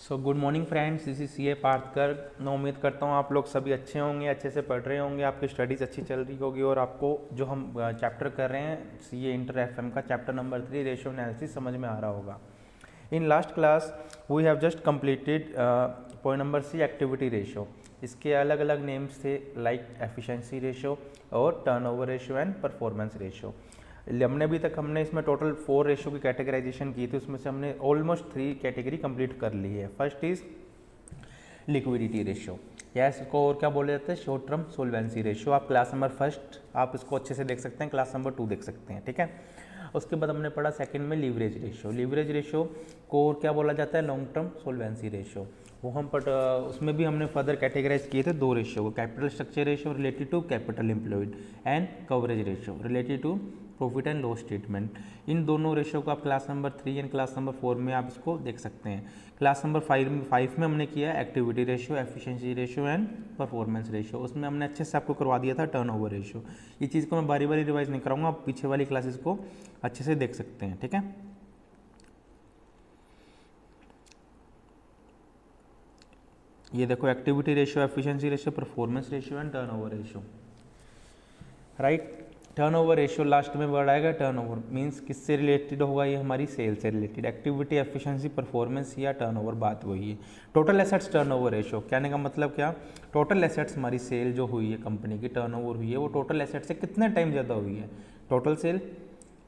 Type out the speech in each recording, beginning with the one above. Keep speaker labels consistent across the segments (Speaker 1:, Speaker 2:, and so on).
Speaker 1: So good morning friends, this is C A Parthkar. मैं उम्मीद करता हूँ आप लोग सभी अच्छे होंगे, अच्छे से पढ़ रहे होंगे, आपकी स्टडीज़ अच्छी चल रही होगी और आपको जो हम चैप्टर कर रहे हैं C A inter F M का चैप्टर नंबर 3 रेशियो एनालिसिस समझ में आ रहा होगा। In last class we have just completed point number C activity ratio. इसके अलग अलग नेम्स थे लाइक एफिशिएंसी रेशियो और turnover ratio and performance ratio. हमने इसमें टोटल 4 रेशियो की कैटेगराइजेशन की थी, उसमें से हमने ऑलमोस्ट 3 कैटेगरी कंप्लीट कर ली है। फर्स्ट इज लिक्विडिटी रेशियो, या इसको और क्या बोले जाते हैं, शॉर्ट टर्म सोल्वेंसी रेशियो। आप क्लास नंबर फर्स्ट आप इसको अच्छे से देख सकते हैं, क्लास नंबर 2 देख सकते हैं, ठीक है। उसके बाद हमने पढ़ा सेकंड में लीवरेज रेशियो। लीवरेज रेशियो को और क्या बोला जाता है, लॉन्ग टर्म सोल्वेंसी रेशियो। वो हम उसमें भी हमने फर्दर कैटेगराइज किए थे 2 रेशियो को, capital structure ratio related to capital employed and coverage ratio related to profit and loss statement. इन दोनों रेशियो को आप class number 3 and class number 4 में आप इसको देख सकते हैं। क्लास नंबर 5 में हमने किया activity ratio, efficiency ratio and performance ratio. उसमें हमने अच्छे से आपको करवा दिया था टर्नओवर रेशियो। ये चीज़ को मैं बारी बारी रिवाइज नहीं कराऊंगा, आप पीछे वाली क्लासेस को अच्छे से देख सकते हैं, ठीक है। ये देखो activity ratio, efficiency ratio, performance ratio and turnover ratio, right. Turnover ratio last में वर्ड आएगा, टर्नओवर मींस किससे रिलेटेड होगा, ये हमारी सेल से रिलेटेड। एक्टिविटी, एफिशिएंसी, परफॉर्मेंस या टर्नओवर, बात वही है। टोटल एसेट्स टर्नओवर रेशियो, कहने का मतलब क्या, टोटल एसेट्स हमारी सेल जो हुई है, कंपनी की टर्नओवर हुई है, वो टोटल एसेट से कितने टाइम ज़्यादा हुई है। Total sale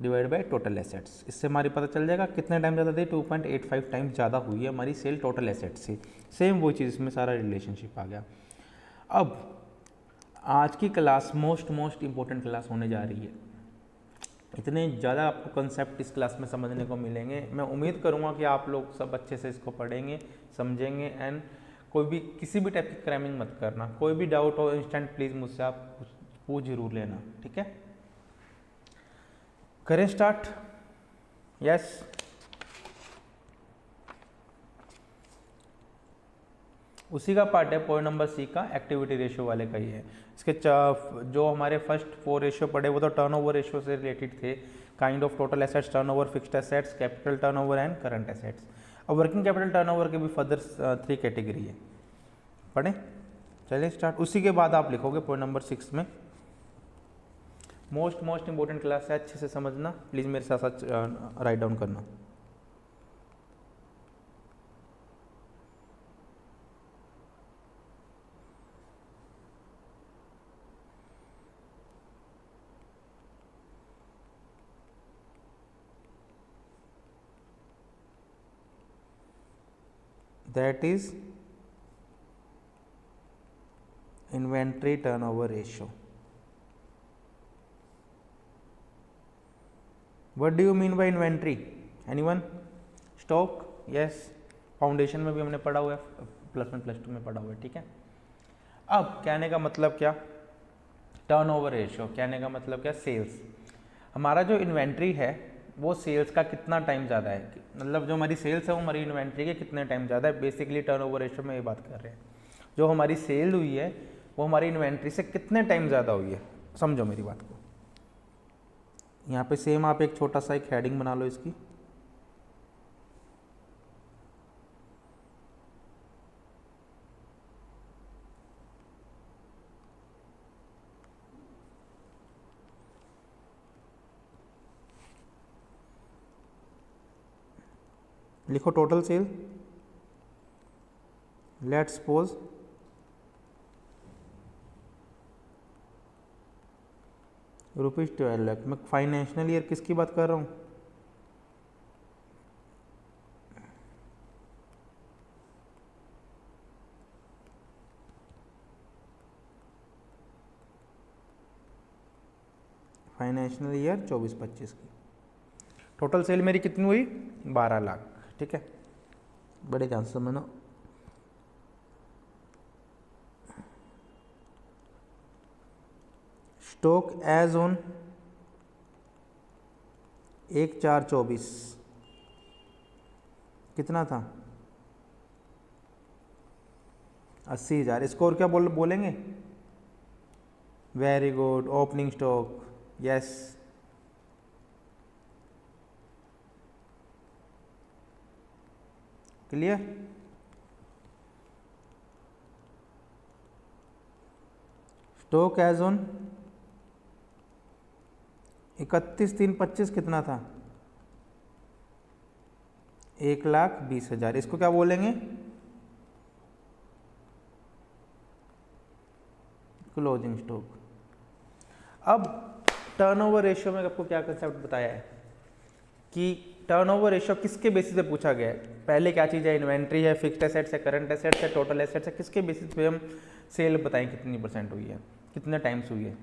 Speaker 1: divide by total assets, इससे हमारी पता चल जाएगा कितने टाइम ज़्यादा थी। 2.85 टाइम ज़्यादा हुई है हमारी सेल टोटल एसेट से। सेम वो चीज़, इसमें सारा रिलेशनशिप आ गया। अब आज की क्लास मोस्ट इम्पोर्टेंट क्लास होने जा रही है। इतने ज़्यादा आपको कंसेप्ट इस क्लास में समझने को मिलेंगे। मैं उम्मीद करूँगा कि आप लोग सब अच्छे से इसको पढ़ेंगे, समझेंगे एंड कोई भी किसी भी टाइप की क्रैमिंग मत करना। कोई भी डाउट हो इंस्टेंट प्लीज़ मुझसे आप पूछ जरूर लेना, ठीक है। करें स्टार्ट, यस। उसी का पार्ट है पॉइंट नंबर सी का, एक्टिविटी रेशियो वाले का ही है। इसके जो हमारे फर्स्ट 4 रेशियो पढ़े वो तो टर्नओवर रेशियो से रिलेटेड थे, kind of total assets turnover, fixed assets, capital turnover and current assets. अब वर्किंग कैपिटल टर्नओवर के भी फर्दर 3 कैटेगरी है, पढ़े। चलिए स्टार्ट। उसी के बाद आप लिखोगे पॉइंट नंबर 6 में। मोस्ट इंपॉर्टेंट क्लास है, अच्छे से समझना प्लीज़, मेरे साथ साथ राइट डाउन करना। That is inventory turnover ratio. What do you mean by inventory? Anyone? Stock? Yes. Foundation में भी हमने पढ़ा हुआ है, +1 +2 में पढ़ा हुआ है, ठीक है। अब कहने का मतलब क्या, टर्नओवर रेशियो कहने का मतलब क्या, सेल्स। हमारा जो इन्वेंट्री है वो सेल्स का कितना टाइम ज़्यादा है, मतलब जो हमारी सेल्स है वो हमारी इन्वेंट्री के कितने टाइम ज़्यादा है। बेसिकली टर्नओवर रेशियो में ये बात कर रहे हैं, जो हमारी सेल हुई है वो हमारी इन्वेंट्री से कितने टाइम ज़्यादा हुई है। समझो मेरी बात को। यहाँ पे सेम आप एक छोटा सा एक हेडिंग बना लो इसकी, लिखो total sale. Let's suppose ₹12 lakh. मैं फाइनेंशियल ईयर किसकी बात कर रहा हूँ, फाइनेंशियल ईयर 24-25 की। टोटल सेल मेरी कितनी हुई, 12 लाख, ठीक है। बड़े ध्यान से समझना। स्टॉक एज ऑन 1/4/24 कितना था, 80,000। इसको और क्या बोलेंगे, very good, opening stock, yes. Clear. Stock as on 31/3/25 कितना था? 1,20,000। इसको क्या बोलेंगे? Closing stock. अब टर्नओवर रेशियो में आपको क्या कंसेप्ट बताया है कि टर्नओवर रेशियो किसके बेसिस पे पूछा गया है? पहले क्या चीज़ है? इन्वेंट्री है, फिक्स्ड एसेट्स है, करंट एसेट्स है, टोटल एसेट्स है। किसके बेसिस पे हम सेल बताएं कितनी % हुई है, कितने टाइम्स हुई है?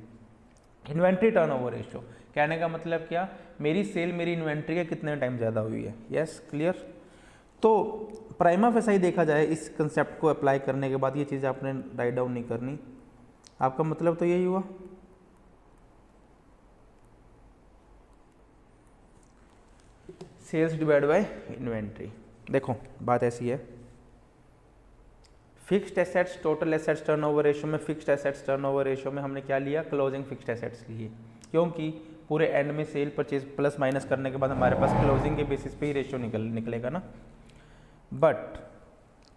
Speaker 1: Inventory turnover ratio. कहने का मतलब क्या? मेरी सेल मेरी इन्वेंट्री के कितने टाइम ज़्यादा हुई है। Yes, clear. तो प्राइमा फेसाई देखा जाए, इस कंसेप्ट को अप्लाई करने के बाद ये चीज़ें आपने राइट डाउन नहीं करनी। आपका मतलब तो यही हुआ। Sales divide by inventory. देखो बात ऐसी है, fixed assets total assets turnover ratio में, फिक्स्ड एसेट्स टर्नओवर रेशियो में हमने क्या लिया? क्लोजिंग फिक्स्ड एसेट्स लिए, क्योंकि पूरे एंड में सेल परचेज प्लस माइनस करने के बाद हमारे पास क्लोजिंग के बेसिस पे ही रेशियो निकलेगा ना। बट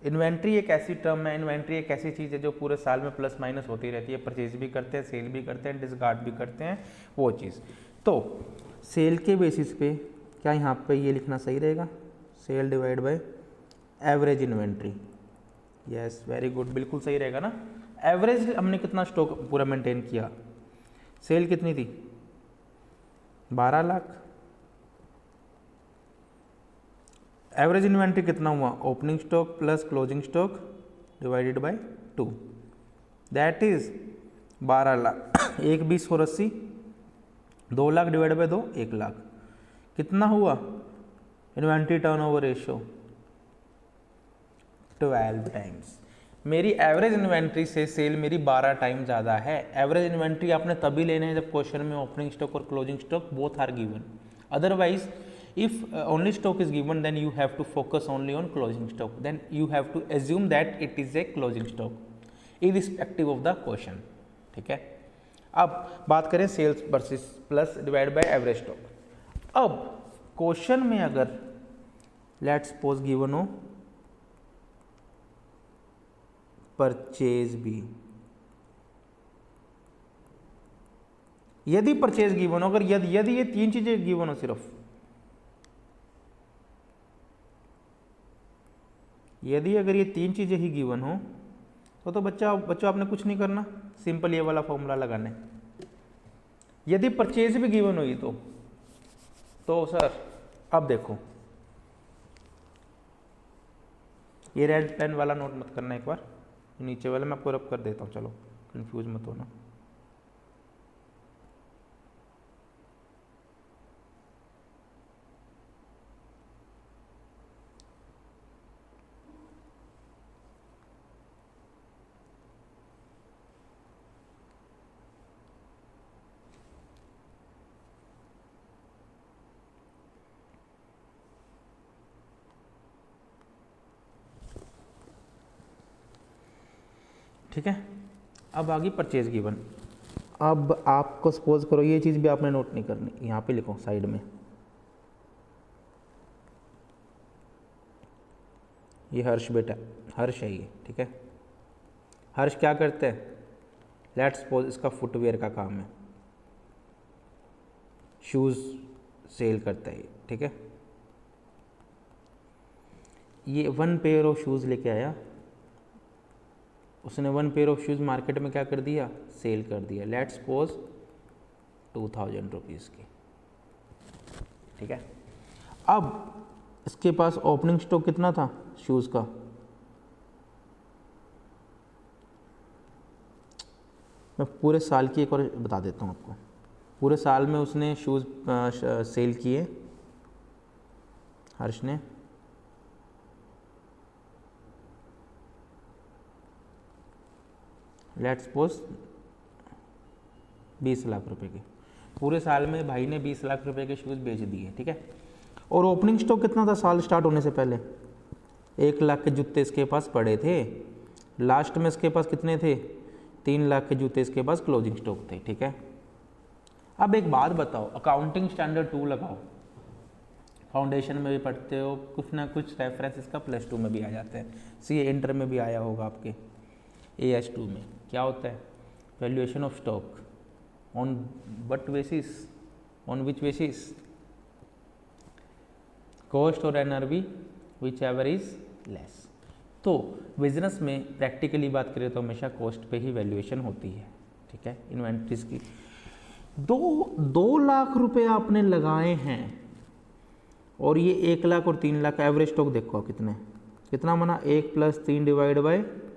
Speaker 1: इन्वेंट्री एक ऐसी टर्म है, इन्वेंट्री एक ऐसी चीज़ है जो पूरे साल में प्लस माइनस होती रहती है। परचेज भी करते हैं, सेल भी करते हैं, डिस्कार्ड भी करते हैं, वो चीज़। तो सेल के बेसिस पे क्या यहाँ पे ये लिखना सही रहेगा? Sale divide by average inventory. Yes, very good, बिल्कुल सही रहेगा ना। एवरेज हमने कितना स्टॉक पूरा मेंटेन किया? सेल कितनी थी? 12 लाख। एवरेज इन्वेंट्री कितना हुआ? Opening stock plus closing stock divided by 2, that is 12 lakh. 1 20 और 80, 2 लाख डिवाइड बाय 2, 1 लाख। कितना हुआ इन्वेंट्री टर्नओवर रेशियो? 12 टाइम्स। मेरी एवरेज इन्वेंट्री से सेल मेरी 12 टाइम ज़्यादा है। एवरेज इन्वेंट्री आपने तभी लेने हैं जब क्वेश्चन में ओपनिंग स्टॉक और closing stock both are given. Otherwise if only stock is given, then you have to focus only on closing stock, then you have to assume that it is a closing stock irrespective of the question। ठीक है। अब बात करें sales versus plus divide by average stock. अब question में अगर let's suppose given हो purchase भी, यदि परचेज गिवन हो, अगर यदि ये 3 चीजें गिवन हो सिर्फ, यदि अगर ये 3 चीज़ें ही गिवन हो तो बच्चों आपने कुछ नहीं करना, सिंपल ये वाला फॉर्मूला लगाना है। यदि परचेज भी गिवन हुई तो सर अब देखो, ये रेड पेन वाला नोट मत करना, एक बार नीचे वाला मैं आपको रब कर देता हूँ, चलो कंफ्यूज मत होना। ठीक है, अब आ गई परचेज गिवन। अब आपको सपोज करो ये चीज़ भी आपने नोट नहीं करनी, यहाँ पे लिखो साइड में, ये हर्ष बेटा, हर्ष है ये, ठीक है। हर्ष क्या करते हैं? लेट्स सपोज इसका फुटवेयर का काम है, शूज़ सेल करता है, ठीक है। ये 1 पेयर ऑफ शूज़ लेके आया, उसने 1 पेयर ऑफ शूज़ मार्केट में क्या कर दिया? सेल कर दिया। लेट्स सपोज 2000 रुपीज़ की, ठीक है। अब इसके पास ओपनिंग स्टॉक कितना था शूज़ का? मैं पूरे साल की एक और बता देता हूँ आपको। पूरे साल में उसने शूज़ सेल किए हर्ष ने, लेट्स सपोज 20 लाख रुपए के। पूरे साल में भाई ने 20 लाख रुपए के शूज़ बेच दिए, ठीक है। और ओपनिंग स्टॉक कितना था साल स्टार्ट होने से पहले? 1 लाख के जूते इसके पास पड़े थे। लास्ट में इसके पास कितने थे? 3 लाख के जूते इसके पास क्लोजिंग स्टॉक थे, ठीक है। अब एक बात बताओ, अकाउंटिंग स्टैंडर्ड 2 लगाओ, फाउंडेशन में भी पढ़ते हो, कुछ ना कुछ रेफरेंस इसका +2 में भी आ जाते हैं, CA इंटर में भी आया होगा आपके AS2 में। क्या होता है? Valuation of stock on but basis, on which basis, cost और NRV whichever is less. तो बिजनेस में प्रैक्टिकली बात करें तो हमेशा कॉस्ट पे ही वैल्यूएशन होती है, ठीक है, इन्वेंट्रीज की। 2 लाख रुपए आपने लगाए हैं और ये 1 लाख और 3 लाख एवरेज स्टॉक देखो कितना बना, 1 + 3 /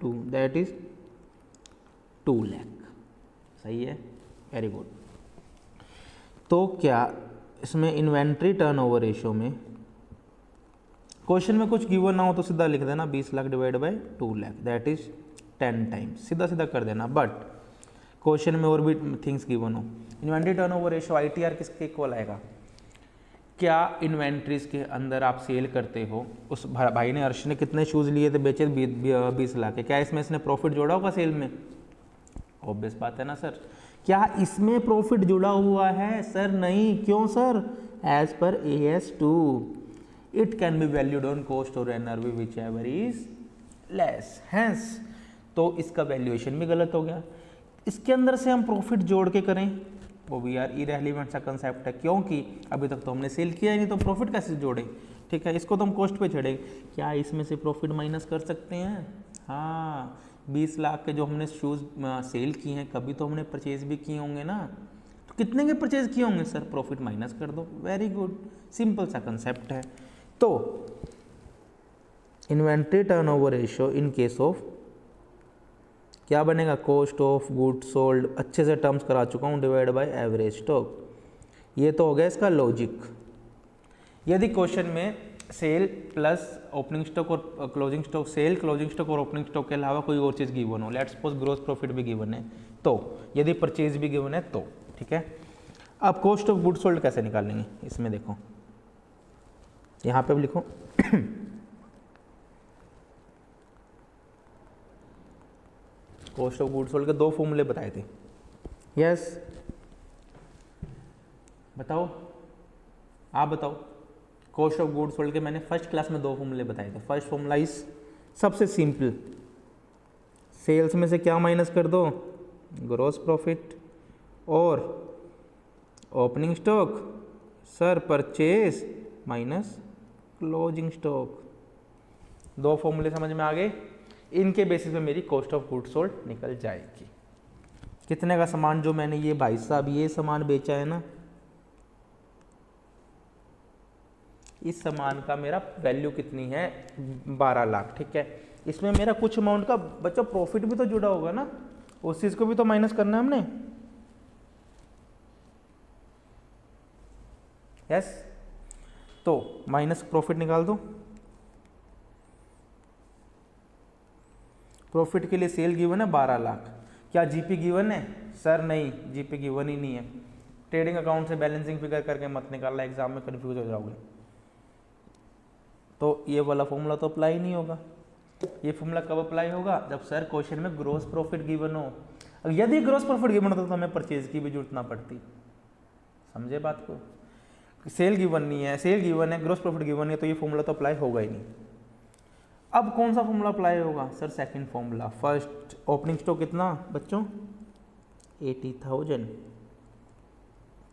Speaker 1: 2 दैट इज 2 लाख। सही है, वेरी गुड। तो क्या इसमें इन्वेंट्री टर्नओवर रेशियो में क्वेश्चन में कुछ गिवन ना हो तो सीधा लिख देना 20 lakh / 2 lakh that is 10 times, सीधा सीधा कर देना। बट क्वेश्चन में और भी थिंग्स गिवन हो। इन्वेंट्री टर्नओवर रेशियो ITR किसके इक्वल आएगा? क्या इन्वेंट्रीज के अंदर आप सेल करते हो, उस भाई ने अर्श ने कितने शूज़ लिए थे, बेचे 20 लाख के, क्या इसमें इसने प्रॉफिट जोड़ा होगा सेल में? ऑब्वियस बात है ना सर। क्या इसमें प्रॉफिट जुड़ा हुआ है? सर नहीं। क्यों sir? As per AS2 it can be valued on cost और NRV whichever is less, hence तो इसका वैल्यूएशन भी गलत हो गया। इसके अंदर से हम प्रॉफिट जोड़ के करें वो भी यार इरेलीवेंट सा कंसेप्ट है, क्योंकि अभी तक तो हमने सेल किया ही नहीं, तो प्रॉफिट कैसे जोड़े? ठीक है, इसको तो हम कॉस्ट पे छेड़ेंगे। क्या इसमें से प्रॉफिट माइनस कर सकते हैं? हाँ, 20 लाख के जो हमने शूज़ सेल किए हैं, कभी तो हमने परचेज भी किए होंगे ना, तो कितने के परचेज किए होंगे सर? प्रॉफिट माइनस कर दो। वेरी गुड, सिंपल सा कंसेप्ट है। तो inventory turnover ratio in case of क्या बनेगा? कॉस्ट ऑफ गुड्स सोल्ड, अच्छे से टर्म्स करा चुका हूँ, डिवाइड बाय एवरेज स्टॉक। ये तो हो गया इसका लॉजिक। यदि क्वेश्चन में सेल प्लस ओपनिंग स्टॉक और closing stock, sale closing stock और ओपनिंग स्टॉक के अलावा कोई और चीज़ गिवन हो, लेट्स सपोज ग्रॉस प्रॉफिट भी गिवन है, तो यदि परचेज भी गिवन है तो ठीक है। अब कॉस्ट ऑफ गुड्स सोल्ड कैसे निकालेंगे? इसमें देखो, यहाँ पे भी लिखो कॉस्ट ऑफ गुड्स सोल्ड के 2 फॉर्मूले बताए थे। यस, बताओ, आप बताओ। कॉस्ट ऑफ गुड्स सोल्ड के मैंने फर्स्ट क्लास में 2 फॉर्मूले बताए थे। फर्स्ट फॉर्मूला इज सबसे सिंपल, सेल्स में से क्या माइनस कर दो? Gross profit. और opening stock sir purchase minus closing stock. 2 फॉर्मूले समझ में आ गए? इनके बेसिस पे मेरी कॉस्ट ऑफ गुड्स सोल्ड निकल जाएगी। कितने का सामान जो मैंने ये भाई साहब ये सामान बेचा है ना, इस सामान का मेरा वैल्यू कितनी है? 12 लाख। ठीक है, इसमें मेरा कुछ अमाउंट का बच्चों प्रॉफिट भी तो जुड़ा होगा ना, उस चीज को भी तो माइनस करना है हमने। यस, तो माइनस प्रॉफिट निकाल दो। प्रॉफिट के लिए सेल गिवन है 12 लाख। क्या जीपी गिवन है? सर नहीं, जीपी गिवन ही नहीं है। ट्रेडिंग अकाउंट से बैलेंसिंग फिगर करके मत निकालना, एग्जाम में कंफ्यूज हो जाओगे। तो ये वाला फॉर्मूला तो अप्लाई नहीं होगा। ये फॉर्मूला कब अप्लाई होगा? जब सर क्वेश्चन में ग्रॉस प्रॉफिट गिवन हो। यदि ग्रॉस प्रॉफिट गिवन होता तो हमें परचेज की भी जरूरत ना पड़ती। समझे बात को? सेल गिवन नहीं है, सेल गिवन है, ग्रॉस प्रॉफिट गिवन है, तो ये फॉर्मूला तो अप्लाई होगा ही नहीं। अब कौन सा फॉर्मूला अप्लाई होगा? Sir second formula. First opening stock कितना बच्चों? 80,000।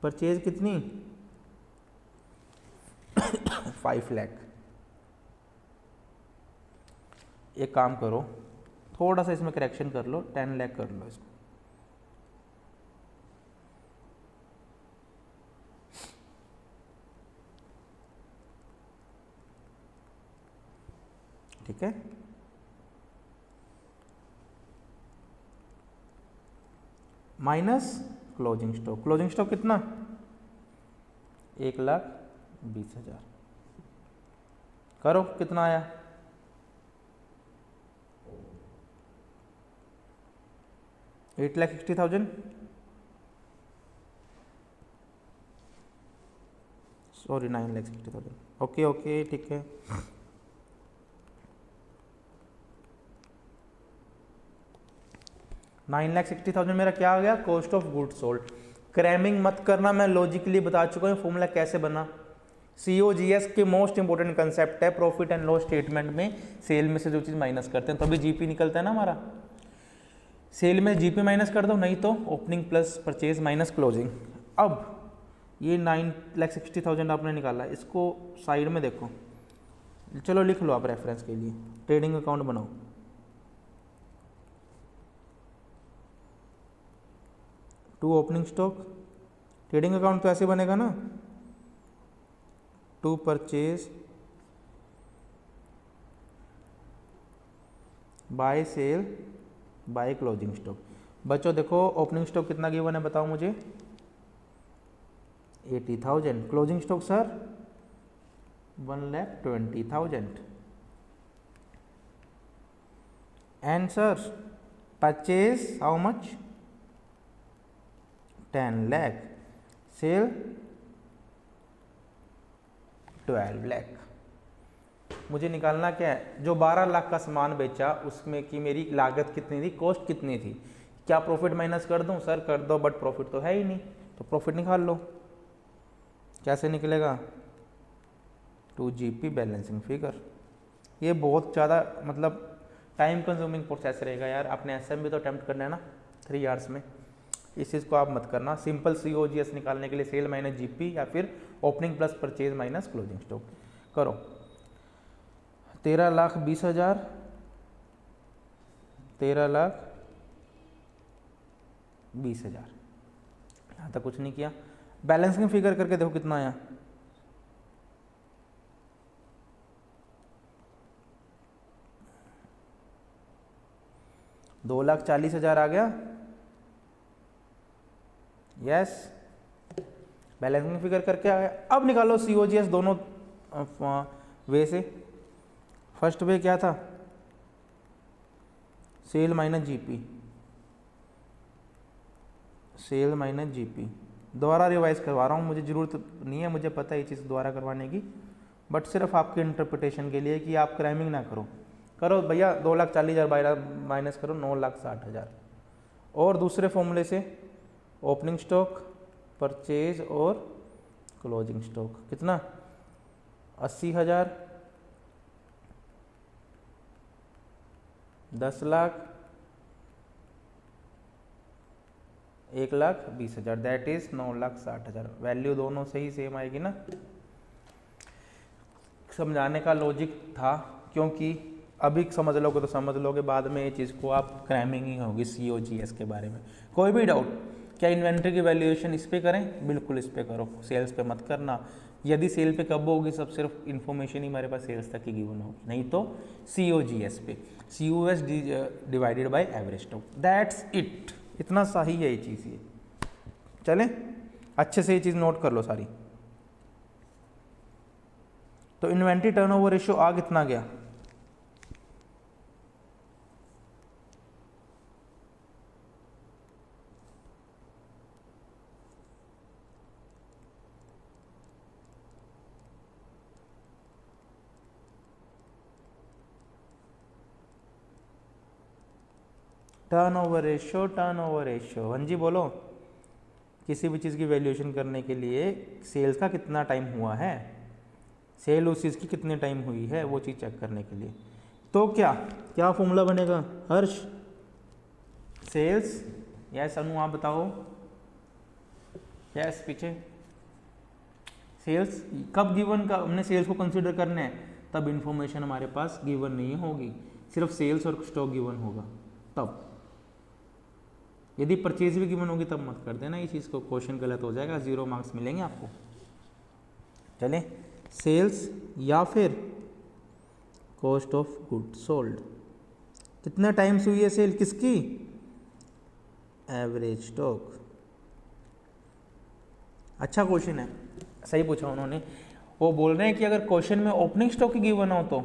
Speaker 1: परचेज कितनी? 5 लाख। एक काम करो, थोड़ा सा इसमें करेक्शन कर लो, 10 लाख कर लो इसको। ठीक है, minus closing stock. Closing stock कितना? 1,20,000। करो, कितना आया? 8,60,000। सॉरी, 9,60,000। ओके ओके, ठीक है। $9,60,000 मेरा क्या आ गया? Cost of goods sold. Cramming मत करना, मैं लॉजिकली बता चुका हूँ फॉर्मूला कैसे बना। COGS के मोस्ट इंपोर्टेंट कंसेप्ट है प्रॉफिट एंड लॉस स्टेटमेंट में, सेल में से जो चीज़ माइनस करते हैं तभी जीपी निकलता है ना हमारा। सेल में जीपी माइनस कर दो, नहीं तो opening plus purchase minus closing. अब ये 9,60,000 आपने निकाला, इसको साइड में देखो, चलो लिख लो आप रेफरेंस के लिए, ट्रेडिंग अकाउंट बनाओ। To opening stock, trading account तो ऐसे बनेगा ना, to purchase by sale by closing stock. बच्चों देखो ओपनिंग स्टॉक कितना गिवन है बताओ मुझे, 80,000। Closing stock sir 1,20,000। And sir purchase how much, 10 lakh. Sale 12 lakh. मुझे निकालना क्या है, जो 12 लाख का सामान बेचा उसमें की मेरी लागत कितनी थी, कॉस्ट कितनी थी। क्या प्रॉफिट माइनस कर दूं सर, कर दो, बट प्रॉफिट तो है ही नहीं, तो प्रॉफिट निकाल लो। कैसे निकलेगा, 2GP बैलेंसिंग फिगर। ये बहुत ज़्यादा मतलब टाइम कंज्यूमिंग प्रोसेस रहेगा यार, आपने SM भी तो अटेम्प्ट करना है ना 3 आवर्स में, इस चीज़ को आप मत करना। सिंपल COGS निकालने के लिए सेल माइनस GP या फिर opening plus purchase minus closing stock करो। 13,20,000, 13,20,000, यहाँ तक कुछ नहीं किया। बैलेंसिंग फिगर करके देखो कितना आया, 2,40,000 आ गया। यस, बैलेंसिंग फिगर करके आ गया। अब निकालो COGS दोनों वे से। फर्स्ट वे क्या था, sale minus GP, sale minus GP। दोबारा रिवाइज करवा रहा हूँ, मुझे ज़रूरत नहीं है, मुझे पता है ये चीज़ दोबारा करवाने की, बट सिर्फ आपके इंटरप्रिटेशन के लिए कि आप क्रैमिंग ना करो। करो भैया, 2,40,000 माइनस करो 9,60,000। और दूसरे फॉर्मूले से ओपनिंग स्टॉक, परचेज और क्लोजिंग स्टॉक कितना, 80,000, 10 लाख, 1,20,000, दैट इज 9,60,000। वैल्यू दोनों से ही सेम आएगी ना। समझाने का लॉजिक था, क्योंकि अभी समझ लोगे तो समझ लोगे, बाद में ये चीज़ को आप क्रैमिंग ही होगी COGS के बारे में। कोई भी डाउट, क्या इन्वेंट्री की वैल्यूएशन इस पे करें, बिल्कुल इस पे करो, सेल्स पे मत करना। यदि सेल पे कब होगी, सब सिर्फ इन्फॉर्मेशन ही हमारे पास सेल्स तक की गिवन होगी, नहीं तो COGS पे, COS divided by average stock, that's it. इतना सही है ये चीज़। ये चलें, अच्छे से ये चीज़ नोट कर लो सारी। तो इन्वेंट्री टर्नओवर रेशियो आ कितना गया, टर्नओवर रेशियो। हाँ जी बोलो, किसी भी चीज़ की वैल्यूएशन करने के लिए सेल्स का कितना टाइम हुआ है, सेल उस चीज़ की कितने टाइम हुई है, वो चीज़ चेक करने के लिए। तो क्या क्या फॉर्मूला बनेगा हर्ष, सेल्स, यस अनु आप बताओ, यस पीछे, सेल्स कब गिवन का हमने सेल्स को कंसीडर करना है, तब इन्फॉर्मेशन हमारे पास गिवन नहीं होगी, सिर्फ सेल्स और स्टॉक गिवन होगा तब। यदि परचेज भी गिवन होगी तब मत कर देना ये चीज़ को, क्वेश्चन गलत हो जाएगा, 0 मार्क्स मिलेंगे आपको। चलें, सेल्स या फिर कॉस्ट ऑफ गुड सोल्ड, कितने टाइम्स हुई है सेल किसकी, एवरेज स्टॉक। अच्छा क्वेश्चन है, सही पूछा उन्होंने। वो बोल रहे हैं कि अगर क्वेश्चन में ओपनिंग स्टॉक ही गिवन हो तो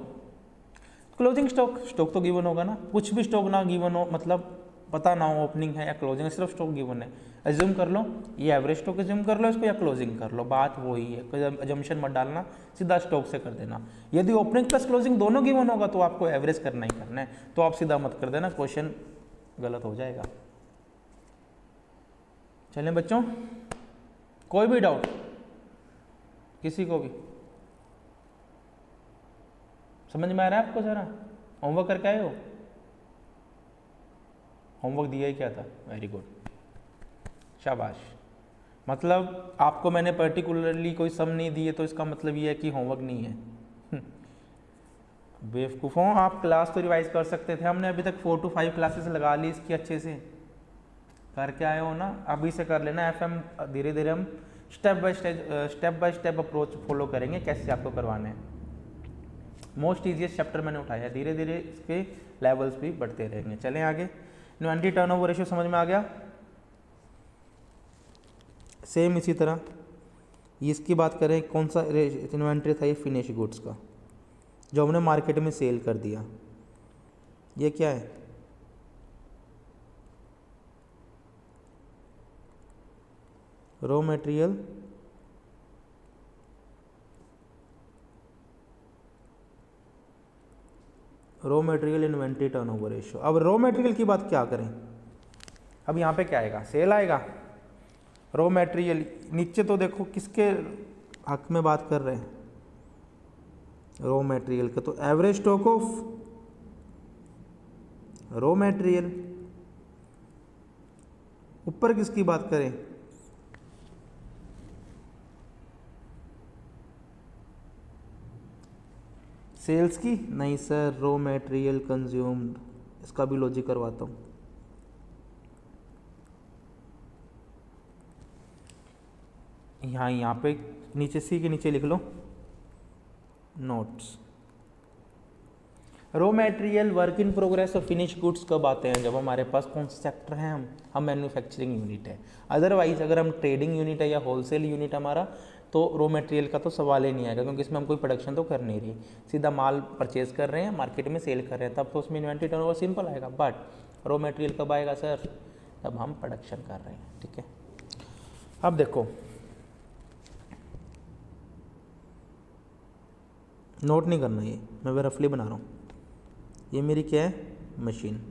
Speaker 1: क्लोजिंग स्टॉक तो गिवन होगा ना, कुछ भी स्टॉक ना गिवन हो, मतलब पता ना हो ओपनिंग है या क्लोजिंग, सिर्फ स्टॉक गिवन है, एज्यूम कर लो ये एवरेज स्टॉक एज्यूम कर लो इसको, या क्लोजिंग कर लो, बात वही है, कोई एजम्पशन मत डालना, सीधा स्टॉक से कर देना। यदि ओपनिंग प्लस क्लोजिंग दोनों गिवन होगा तो आपको एवरेज करना ही करना है, तो आप सीधा मत कर देना, क्वेश्चन गलत हो जाएगा। चलें बच्चों, कोई भी डाउट किसी को भी, समझ में आ रहा है आपको? जरा होमवर्क करके आए हो, होमवर्क दिया ही क्या था, वेरी गुड, शाबाश। मतलब आपको मैंने पर्टिकुलरली कोई सम नहीं दिए तो इसका मतलब ये है कि होमवर्क नहीं है। बेवकूफ़ों, आप क्लास तो रिवाइज कर सकते थे, हमने अभी तक 4 to 5 क्लासेस लगा ली इसकी, अच्छे से करके आए हो ना, अभी से कर लेना। एफएम धीरे धीरे हम step by step approach follow करेंगे कैसे आपको करवाना है। मोस्ट ईजीएस्ट चैप्टर मैंने उठाया है, धीरे धीरे इसके लेवल्स भी बढ़ते रहेंगे। चलें आगे। इन्वेंट्री टर्नओवर रेशियो समझ में आ गया। सेम इसी तरह ये इसकी बात करें, कौन सा इन्वेंट्री था, ये फिनिश गुड्स का जो हमने मार्केट में सेल कर दिया। ये क्या है, raw material inventory turnover ratio. अब रॉ मटेरियल की बात क्या करें, अब यहाँ पे क्या आएगा, सेल आएगा। रॉ मटेरियल नीचे तो देखो किसके हक में बात कर रहे हैं, रॉ मटेरियल का, तो average stock of raw material. ऊपर किसकी बात करें, सेल्स की, नहीं सर, रॉ मटेरियल कंज्यूम्ड। इसका भी लॉजिक करवाता हूँ। यहाँ पे नीचे सी के नीचे लिख लो notes. Raw material, work in progress और फिनिश गुड्स कब आते हैं, जब हमारे पास कौन से सेक्टर हैं, हम मैन्युफैक्चरिंग यूनिट है। अदरवाइज अगर हम ट्रेडिंग यूनिट है या होलसेल यूनिट हमारा, तो रॉ मटेरियल का तो सवाल ही नहीं आएगा, क्योंकि इसमें हम कोई प्रोडक्शन तो कर नहीं रही, सीधा माल परचेज कर रहे हैं, मार्केट में सेल कर रहे हैं, तब तो उसमें इन्वेंट्री टर्नओवर सिंपल आएगा। बट रॉ मटेरियल कब आएगा सर, तब हम प्रोडक्शन कर रहे हैं। ठीक है, अब देखो नोट नहीं करना, ये मैं रफली बना रहा हूँ। ये मेरी क्या है, मशीन,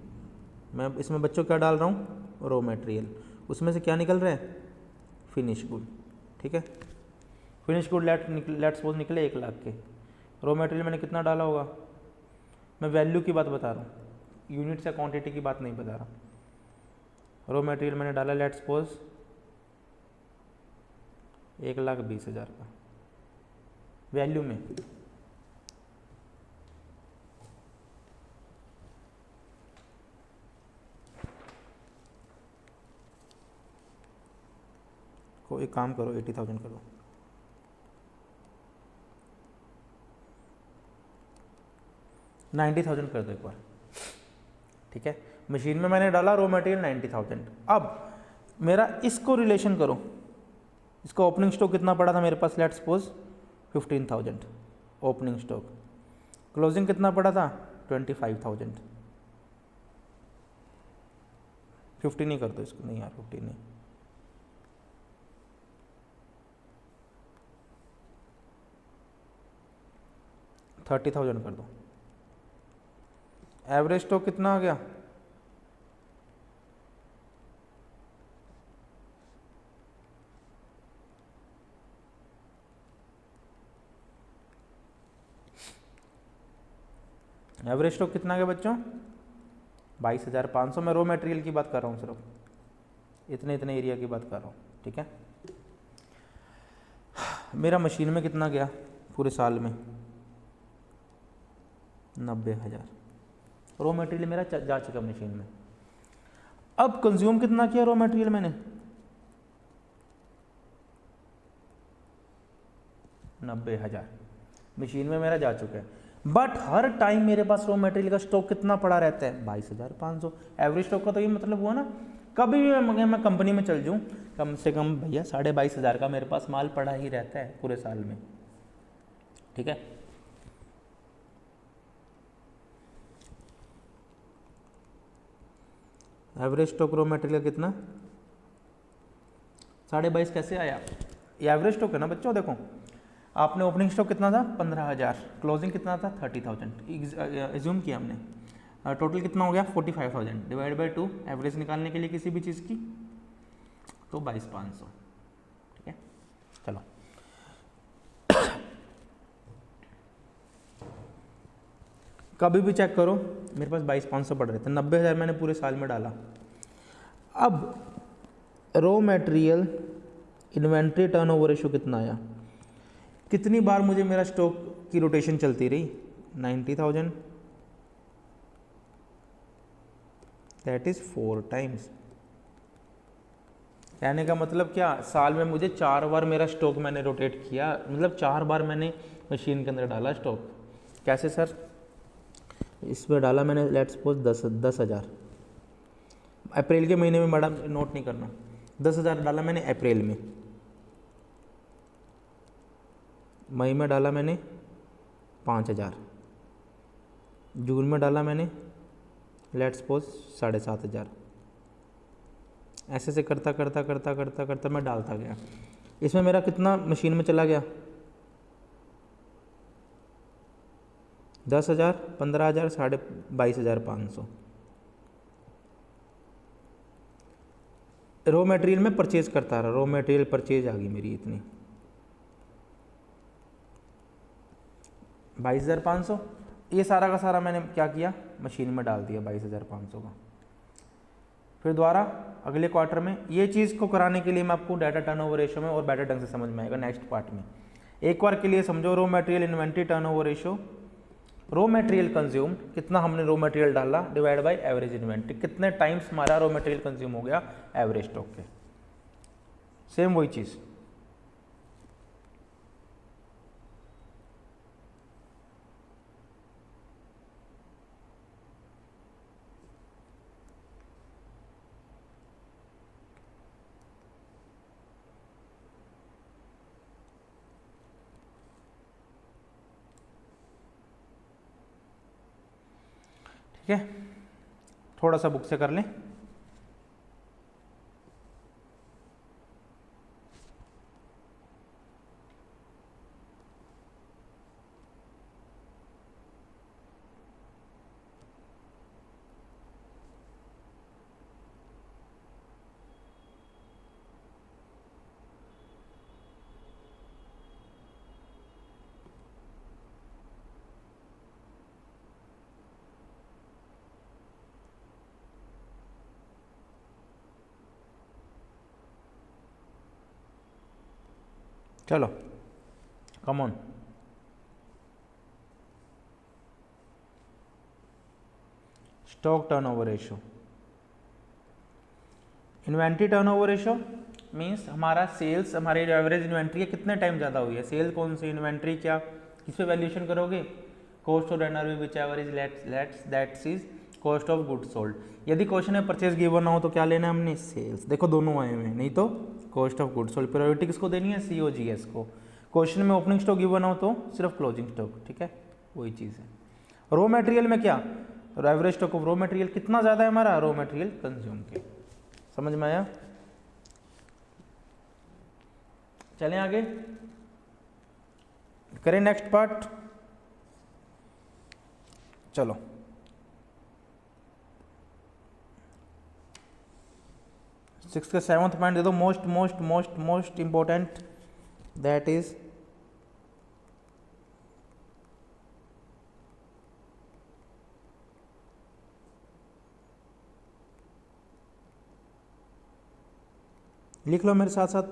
Speaker 1: मैं इसमें बच्चों क्या डाल रहा हूँ, रॉ मटेरियल, उसमें से क्या निकल रहा है, फिनिश गुड। ठीक है, फिनिश गुड लेट सपोज निकले 1 लाख के, रॉ मटेरियल मैंने कितना डाला होगा, मैं वैल्यू की बात बता रहा हूँ, यूनिट या क्वांटिटी की बात नहीं बता रहा। रॉ मटेरियल मैंने डाला लेट सपोज 1,20,000 का वैल्यू में, को एक काम करो 80,000 करो, $90,000 कर दो एक बार। ठीक है, मशीन में मैंने डाला रॉ मटेरियल 90,000। अब मेरा इसको रिलेशन करो, इसका ओपनिंग स्टॉक कितना पड़ा था मेरे पास, let's suppose 15,000 opening stock, closing कितना पड़ा था 25,000। 50 नहीं कर दो इसको, नहीं यार 50 नहीं, 30,000 कर दो। एवरेज स्टॉक कितना आ गया, एवरेज स्टॉक कितना आ गया बच्चों, 22,500। मैं रॉ मटेरियल की बात कर रहा हूँ, सिर्फ इतने एरिया की बात कर रहा हूँ। ठीक है, मेरा मशीन में कितना गया पूरे साल में, 90,000। रॉ मटेरियल मेरा जा चुका मशीन में। अब कंज्यूम कितना किया रॉ मटेरियल मैंने, 90,000 मशीन में मेरा जा चुका है। बट हर टाइम मेरे पास रॉ मटेरियल का स्टॉक कितना पड़ा रहता है, 22,500। एवरेज स्टॉक का तो ये मतलब हुआ ना, कभी भी मैं कंपनी में चल जाऊँ, कम से कम भैया 22,500 का मेरे पास माल पड़ा ही रहता है पूरे साल में। ठीक है, एवरेज स्टॉक रॉ मटेरियल कितना, 22,500 कैसे आया, ये एवरेज स्टॉक है ना बच्चों। देखो आपने ओपनिंग स्टॉक कितना था 15,000, क्लोजिंग कितना था 30,000 एज्यूम किया हमने, टोटल कितना हो गया 45,000 डिवाइड बाई 2, एवरेज निकालने के लिए किसी भी चीज़ की तो 22,500। ठीक है, चलो कभी भी चेक करो, मेरे पास 22,500 पड़ रहे थे, 90,000 मैंने पूरे साल में डाला, अब raw material inventory turnover ratio कितना आया, कितनी बार मुझे मेरा स्टॉक की रोटेशन चलती रही, 90,000, दैट इज 4 टाइम्स। कहने का मतलब क्या, साल में मुझे 4 बार मेरा स्टॉक मैंने रोटेट किया, मतलब 4 बार मैंने मशीन के अंदर डाला स्टॉक। कैसे सर, इसमें डाला मैंने लेट्स सपोज 10,000, अप्रैल के महीने में, मैडम नोट नहीं करना, 10,000 डाला मैंने अप्रैल में, मई में डाला मैंने 5,000, जून में डाला मैंने लेट्स सपोज 7,500, ऐसे से करता करता करता करता करता मैं डालता गया। इसमें मेरा कितना मशीन में चला गया, 10,000, 15,000, 22,500। रॉ मटेरियल में परचेज करता रहा, रॉ मटेरियल परचेज आ गई मेरी इतनी 22,500। ये सारा का सारा मैंने क्या किया, मशीन में डाल दिया 22,500 का। फिर दोबारा अगले क्वार्टर में ये चीज़ को कराने के लिए मैं आपको डाटा टर्नओवर रेशियो में और बेटर ढंग से समझ में आएगा नेक्स्ट पार्ट में। एक बार के लिए समझो, raw material inventory turnover ratio, raw material consume, कितना हमने रॉ मटेरियल डाला डिवाइड बाय एवरेज इन्वेंट्री, कितने टाइम्स हमारा रॉ मटेरियल कंज्यूम हो गया एवरेज स्टॉक के। सेम वही चीज़। ठीक है, थोड़ा सा बुक से कर लें। चलो come on, stock turnover ratio, inventory turnover ratio means हमारा सेल्स, हमारी एवरेज इन्वेंट्री है कितने टाइम ज़्यादा हुई है, सेल कौन सी, इन्वेंट्री क्या, किस पे वैल्यूएशन करोगे, cost of NRV whichever is let's that is cost of goods sold. यदि क्वेश्चन में परचेज गिवन ना हो तो क्या लेना है हमने, सेल्स, देखो दोनों आए हुए हैं, नहीं तो cost of goods sold. Priority किसको देनी है, COGS को। क्वेश्चन में ओपनिंग स्टॉक गिवन हो तो सिर्फ क्लोजिंग स्टॉक, ठीक है, वही चीज़ है। रॉ मटेरियल में क्या, average stock of raw material कितना ज़्यादा है हमारा, रॉ मटेरियल कंज्यूम के। समझ में आया, चलें आगे, करें नेक्स्ट पार्ट। चलो सिक्स का 7वां पॉइंट दे दो, most most most most important, that is लिख लो मेरे साथ साथ,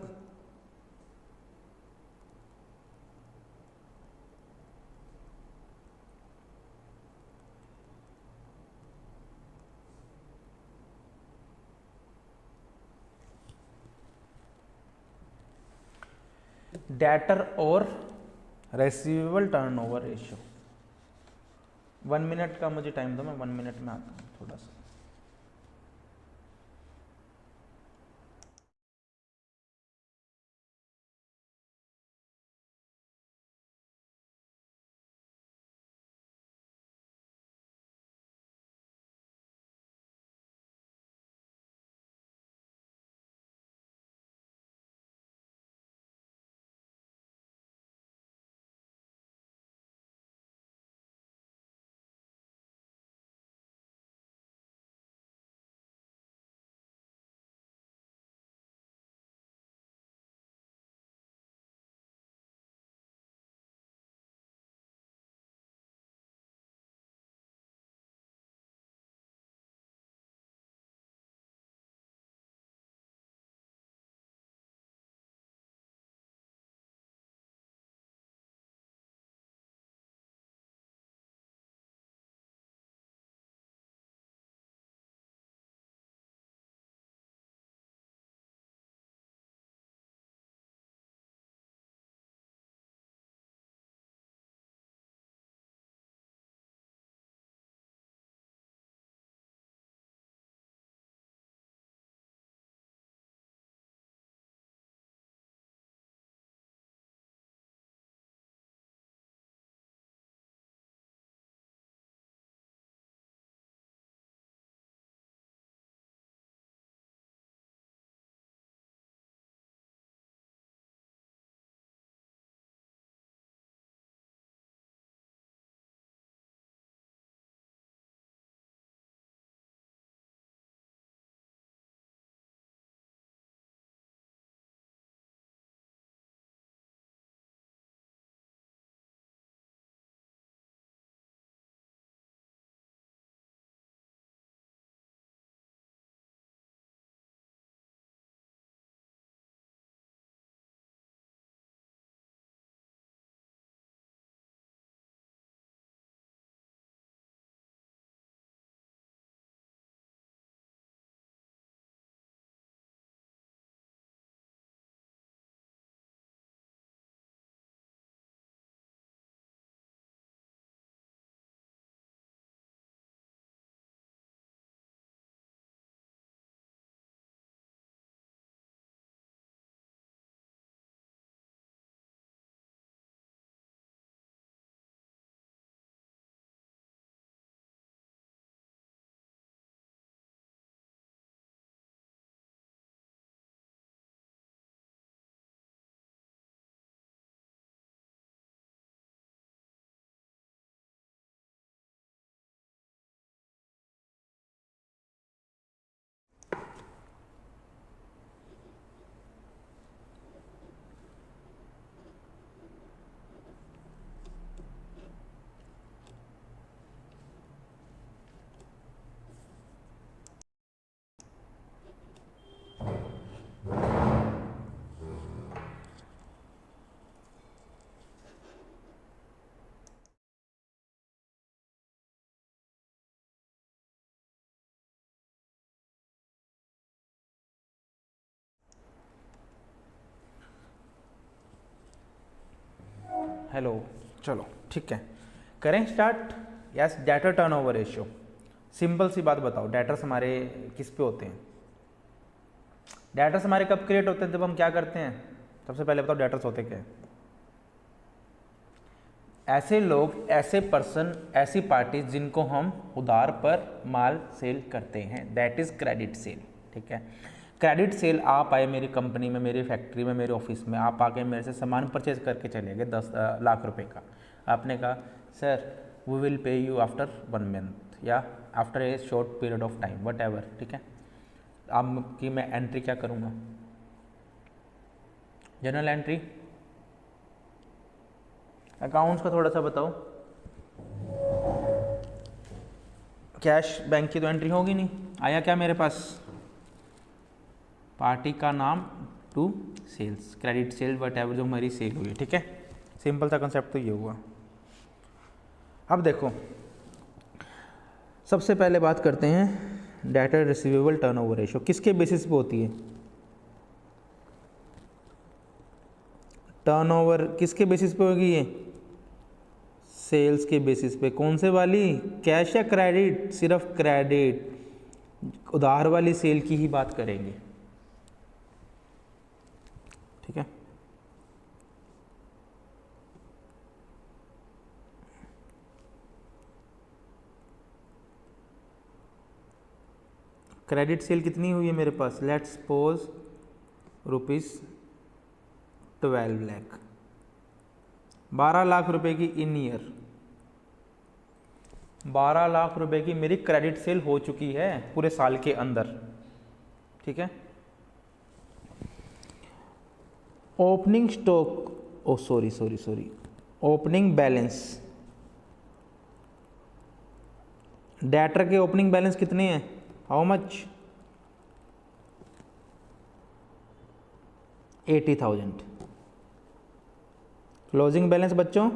Speaker 1: डेटर और रेसिवेबल टर्नओवर रेशियो। 1 मिनट का मुझे टाइम दो, मैं 1 मिनट में आता हूँ थोड़ा सा। हेलो, चलो ठीक है, करें start. Yes, debtor turnover ratio. Simple सी बात बताओ, डेटर्स हमारे किस पे होते हैं? डेटर्स हमारे कब क्रिएट होते हैं? जब हम क्या करते हैं? सबसे पहले बताओ डेटर्स होते क्या है? ऐसे लोग, ऐसे पर्सन, ऐसी पार्टी जिनको हम उधार पर माल सेल करते हैं, दैट इज क्रेडिट सेल। ठीक है, क्रेडिट सेल, आप आए मेरी कंपनी में, मेरी फैक्ट्री में, मेरे ऑफिस में, आप आके मेरे से सामान परचेज करके चले गए 10 लाख रुपए का। आपने कहा sir we will pay you after 1 month या after a short period of time, whatever. ठीक है, आपकी मैं एंट्री क्या करूँगा? General entry. अकाउंट्स का थोड़ा सा बताओ। कैश बैंक की तो एंट्री होगी नहीं। आया क्या मेरे पास? पार्टी का नाम to sales, credit sale, whatever जो हमारी सेल हुई है। ठीक है, सिंपल सा कंसेप्ट तो ये हुआ। अब देखो, सबसे पहले बात करते हैं डेटर रिसीवेबल टर्नओवर रेशियो किसके बेसिस पे होती है? टर्नओवर किसके बेसिस पे होगी ये? सेल्स के बेसिस पे। कौन से वाली? कैश या क्रेडिट? सिर्फ क्रेडिट, उधार वाली सेल की ही बात करेंगे। ठीक है, क्रेडिट सेल कितनी हुई है मेरे पास? लेट्स सपोज ₹12 लाख, 12 लाख रुपए की इन ईयर, 12 लाख रुपए की मेरी क्रेडिट सेल हो चुकी है पूरे साल के अंदर। ठीक है, ओपनिंग स्टॉक, ओ सॉरी, ओपनिंग बैलेंस, डेटर के ओपनिंग बैलेंस कितने हैं? How much? 80,000। क्लोजिंग बैलेंस बच्चों,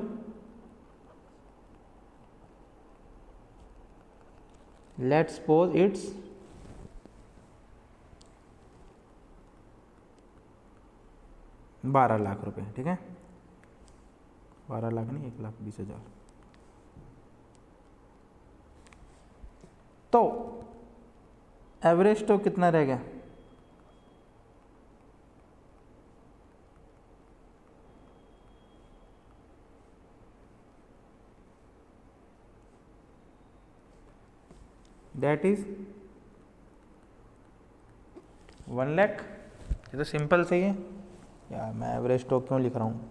Speaker 1: लेट्स सपोज इट्स 12 लाख रुपए। ठीक है, 12 लाख नहीं, 1,20,000। तो एवरेज स्टॉक कितना रह गया? That is 1 lakh. ये तो सिंपल सही है यार, मैं एवरेज स्टॉक क्यों लिख रहा हूँ?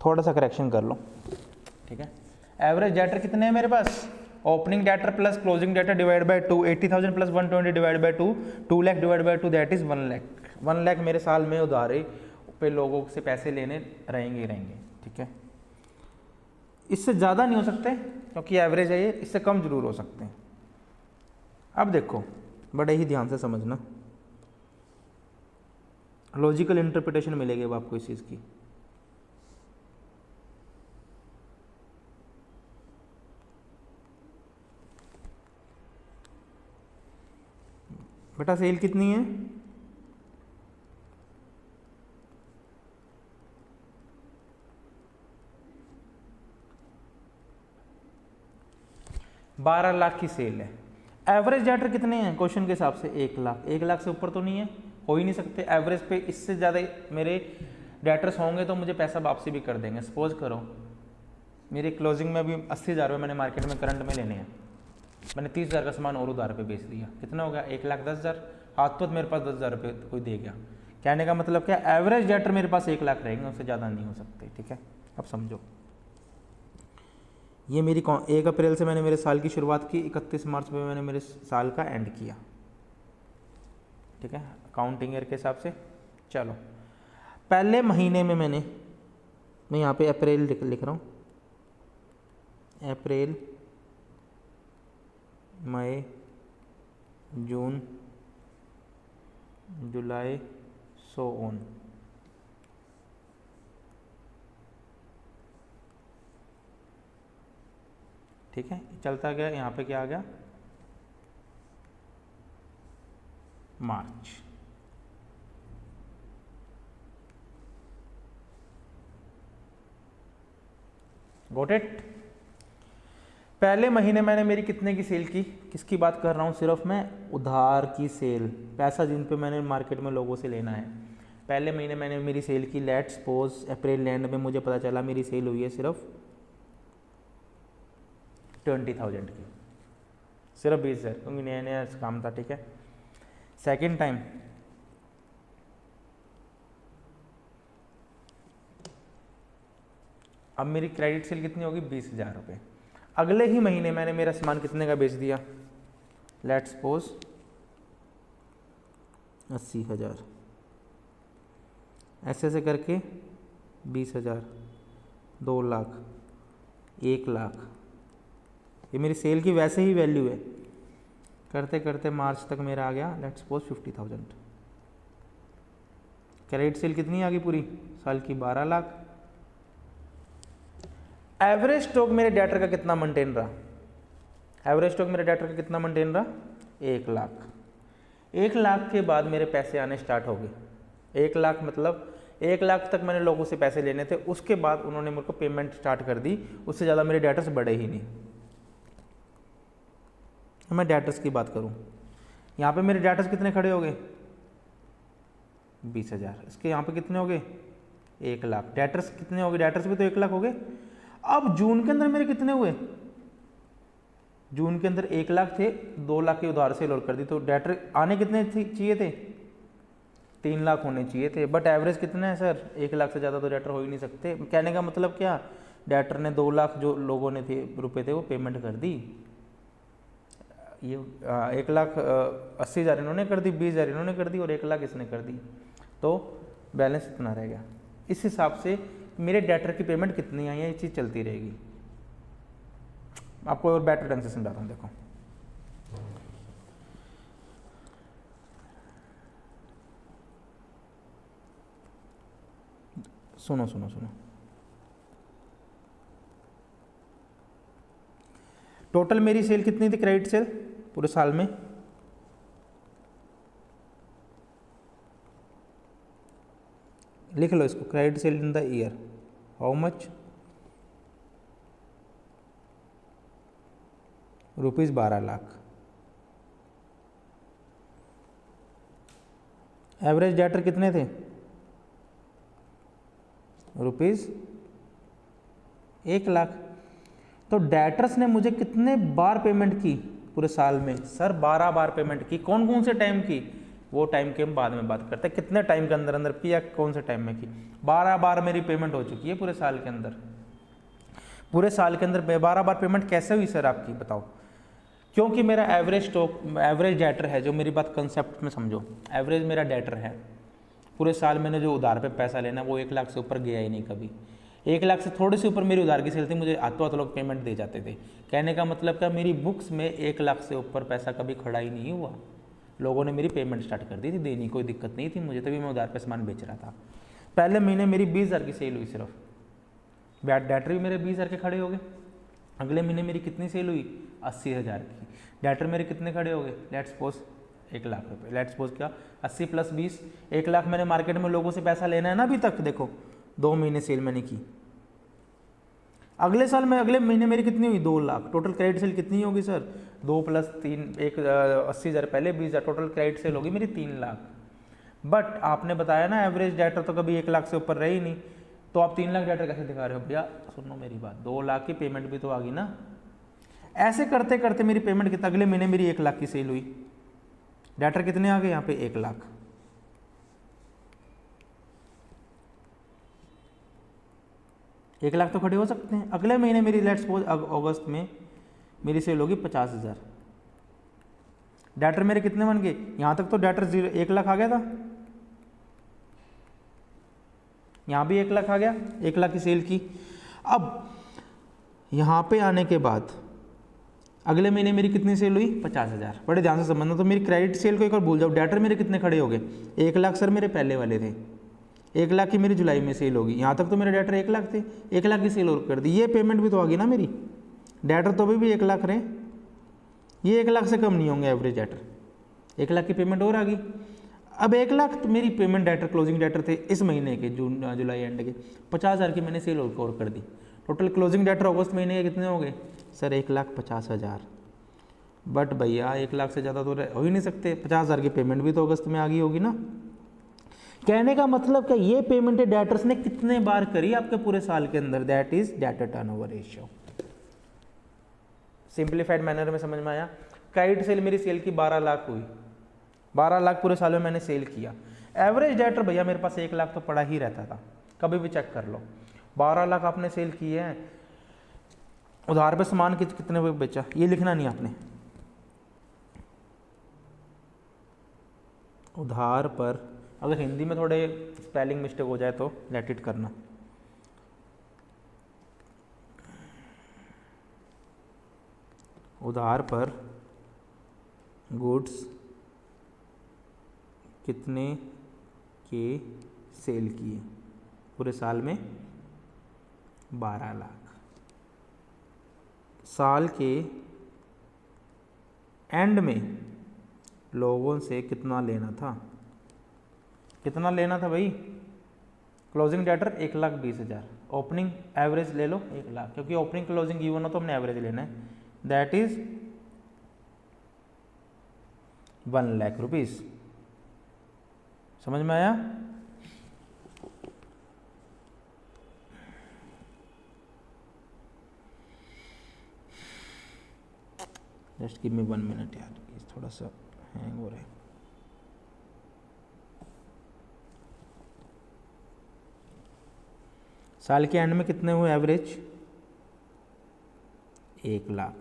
Speaker 1: थोड़ा सा करेक्शन कर लो। ठीक है, एवरेज डेटर कितने हैं मेरे पास? Opening debtor plus closing debtor divide by 2, 80,000 plus 120 divide by 2, 2 lakh divide by 2, that is 1 lakh. 1 lakh मेरे साल में उधारी पे लोगों से पैसे लेने रहेंगे ही रहेंगे। ठीक है, इससे ज़्यादा नहीं हो सकते क्योंकि एवरेज है ये, इससे कम जरूर हो सकते हैं। अब देखो, बड़े ही ध्यान से समझना, लॉजिकल इंटरप्रिटेशन मिलेगी अब आपको इस चीज़ की। बेटा सेल कितनी है? बारह लाख की सेल है। एवरेज डेटर कितने हैं क्वेश्चन के हिसाब से? 1 लाख। 1 लाख से ऊपर तो नहीं है, हो ही नहीं सकते। एवरेज पे इससे ज़्यादा मेरे डेटर्स होंगे तो मुझे पैसा वापसी भी कर देंगे। सपोज करो मेरी क्लोजिंग में अभी 80,000 रुपये मैंने मार्केट में करंट में लेने हैं, मैंने 30,000 का सामान और उधार पे बेच दिया, कितना हो गया? 1,10,000। हाथ तो मेरे पास 10,000 रुपये कोई दे गया। कहने का मतलब क्या? एवरेज डेटर मेरे पास 1 लाख रहेंगे, उससे ज़्यादा नहीं हो सकते। ठीक है, अब समझो, ये मेरी 1 अप्रैल से मैंने मेरे साल की शुरुआत की, 31 मार्च में मैंने मेरे साल का एंड किया। ठीक है, अकाउंटिंग ईयर के हिसाब से। चलो, पहले महीने में मैं यहाँ पे अप्रैल लिख रहा हूँ, अप्रैल, मई, जून, जुलाई, सो ऑन। ठीक है, चलता गया। यहाँ पे क्या आ गया? मार्च। Got it. पहले महीने मैंने मेरी कितने की सेल की, किसकी बात कर रहा हूँ, सिर्फ मैं उधार की सेल, पैसा जिन पे मैंने मार्केट में लोगों से लेना है। पहले महीने मैंने मेरी सेल की, लेट्स सपोज अप्रैल एंड में मुझे पता चला मेरी सेल हुई है सिर्फ 20,000 की, सिर्फ 20,000, क्योंकि नया नया काम था, ठीक है। सेकेंड टाइम अब मेरी क्रेडिट सेल कितनी होगी, 20,000 रुपये। अगले ही महीने मैंने मेरा सामान कितने का बेच दिया, लेट्स सपोज 80,000, ऐसे ऐसे करके 20,000, 2 लाख, 1 लाख, ये मेरी सेल की वैसे ही वैल्यू है। करते करते मार्च तक मेरा आ गया लेट्स सपोज 50,000। क्रेडिट सेल कितनी आ गई पूरी साल की, 12 लाख। एवरेज स्टॉक मेरे डेटर का कितना मेंटेन रहा, एवरेज स्टॉक मेरे डेटर का कितना मेंटेन रहा, 1 लाख। 1 लाख के बाद मेरे पैसे आने स्टार्ट हो गए। 1 लाख मतलब 1 लाख तक मैंने लोगों से पैसे लेने थे, उसके बाद उन्होंने मेरे को पेमेंट स्टार्ट कर दी, उससे ज़्यादा मेरे डेटर्स बढ़े ही नहीं। मैं डेटर्स की बात करूं, यहाँ पे मेरे डेटर्स कितने खड़े हो गए, 20,000। इसके यहाँ पे कितने हो गए, 1 लाख। डेटर्स कितने हो गए, डेटर्स भी तो 1 लाख हो गए। अब जून के अंदर मेरे कितने हुए, जून के अंदर 1 लाख थे, 2 लाख के उधार से लोड कर दी, तो डेटर आने कितने चाहिए थे, 3 लाख होने चाहिए थे। बट एवरेज कितना है सर, 1 लाख से ज़्यादा तो डेटर हो ही नहीं सकते। कहने का मतलब क्या, डेटर ने 2 लाख जो लोगों ने थे रुपए थे वो पेमेंट कर दी। ये 1,80,000 इन्होंने कर दी, 20,000 इन्होंने कर दी और 1 लाख इसने कर दी, तो बैलेंस इतना रह गया। इस हिसाब से मेरे डेटर की पेमेंट कितनी आई है, ये चीज़ चलती रहेगी। आपको और बेटर ढंग से समझाता हूँ, देखो सुनो सुनो सुनो। टोटल मेरी सेल कितनी थी, क्रेडिट सेल पूरे साल में, लिख लो इसको, credit sale in the year, how much, rupees 12 lakh. Average debtor कितने थे, रुपीज़ 1 लाख। तो डेटर्स ने मुझे कितने बार पेमेंट की पूरे साल में, सर 12 बार पेमेंट की। कौन कौन से टाइम की, वो टाइम के हम बाद में बात करते हैं, कितने टाइम के अंदर अंदर की या कौन से टाइम में की। 12 बार मेरी पेमेंट हो चुकी है पूरे साल के अंदर। पूरे साल के अंदर 12 बार पेमेंट कैसे हुई सर आपकी, बताओ। क्योंकि मेरा एवरेज स्टॉक, एवरेज डेटर है, जो मेरी बात कंसेप्ट में समझो, एवरेज मेरा डेटर है। पूरे साल मैंने जो उधार पे पैसा लेना वो 1 लाख से ऊपर गया ही नहीं कभी। 1 लाख से थोड़ी सी ऊपर मेरी उधार की सेल थी, मुझे हाथों हाथ लोग पेमेंट दे जाते थे। कहने का मतलब क्या, मेरी बुक्स में 1 लाख से ऊपर पैसा कभी खड़ा ही नहीं हुआ। लोगों ने मेरी पेमेंट स्टार्ट कर दी थी देनी, कोई दिक्कत नहीं थी मुझे, तभी मैं उधार पे सामान बेच रहा था। पहले महीने मेरी 20,000 की सेल हुई सिर्फ, डेटर भी मेरे 20,000 के खड़े हो गए। अगले महीने मेरी कितनी सेल हुई, 80,000 की। डेटर मेरे कितने खड़े हो गए, लेट्स सपोज 1 लाख रुपए। लेट्स सपोज क्या, 80 + 20, 1 लाख मैंने मार्केट में लोगों से पैसा लेना है ना अभी तक। देखो 2 महीने सेल मैंने की। अगले साल में, अगले महीने मेरी कितनी हुई, 2 लाख। टोटल क्रेडिट सेल कितनी होगी सर, 2 + 3, 80,000 पहले 20,000, टोटल क्रेडिट सेल होगी मेरी 3 लाख। बट आपने बताया ना एवरेज डेटर तो कभी 1 लाख से ऊपर रही नहीं, तो आप 3 लाख डेटर कैसे दिखा रहे हो भैया। सुनो मेरी बात, 2 लाख की पेमेंट भी तो आ गई ना। ऐसे करते करते मेरी पेमेंट कितना, अगले महीने मेरी 1 लाख की सेल हुई, डेटर कितने आ गए यहाँ पे, 1 लाख। एक लाख तो खड़े हो सकते हैं। अगले महीने मेरी लेट्स सपोज अगस्त में मेरी सेल होगी 50,000। डेटर मेरे कितने बन गए, यहाँ तक तो डेटर 1 लाख आ गया था, यहाँ भी 1 लाख आ गया, 1 लाख की सेल की। अब यहाँ पे आने के बाद अगले महीने मेरी कितनी सेल हुई, 50,000। बड़े ध्यान से समझना। तो मेरी क्रेडिट सेल को एक बार भूल जाओ, डेटर मेरे कितने खड़े हो गए, 1 लाख सर मेरे पहले वाले थे, 1 लाख की मेरी जुलाई में सेल होगी। यहाँ तक तो मेरे डेटर 1 लाख थे, 1 लाख की सेल और कर दी। ये पेमेंट भी तो आ गई ना मेरी, डेटर तो अभी भी 1 लाख रहे, ये 1 लाख से कम नहीं होंगे एवरेज डेटर, 1 लाख की पेमेंट और आ गई। अब 1 लाख तो मेरी पेमेंट डेटर, क्लोजिंग डेटर थे इस महीने के, जून जुलाई एंड के, 50,000 की मैंने सेल और कर दी। टोटल क्लोजिंग डेटर अगस्त महीने के कितने हो गए सर 1,50,000। बट भैया 1 लाख से ज़्यादा तो हो ही नहीं सकते, 50,000 की पेमेंट भी तो अगस्त में आ गई होगी ना। कहने का मतलब क्या, ये पेमेंट डेटर्स ने कितने बार करी आपके पूरे साल के अंदर, that is debtor turnover ratio. Simplified manner में समझ में आया। क्रेडिट सेल मेरी सेल की 12 लाख हुई, 12 लाख पूरे साल में मैंने सेल किया। एवरेज डेटर भैया मेरे पास 1 लाख तो पड़ा ही रहता था, कभी भी चेक कर लो। 12 लाख आपने सेल किए हैं, उधार पे सामान कितने पे बेचा ये लिखना नहीं आपने, उधार पर, अगर हिंदी में थोड़े स्पेलिंग मिस्टेक हो जाए तो लेट इट करना। उधार पर गुड्स कितने के सेल किए पूरे साल में, 12 लाख। साल के एंड में लोगों से कितना लेना था, कितना लेना था भाई, क्लोजिंग डेटर 1,20,000, ओपनिंग एवरेज ले लो 1 लाख, क्योंकि ओपनिंग क्लोजिंग गिवन हो तो हमने एवरेज लेना है, दैट इज 1 लाख रुपीज। समझ में आया। जस्ट गिव मी 1 मिनट यार, थोड़ा सा हैंग हो रहा है। साल के एंड में कितने हुए एवरेज, 1 लाख।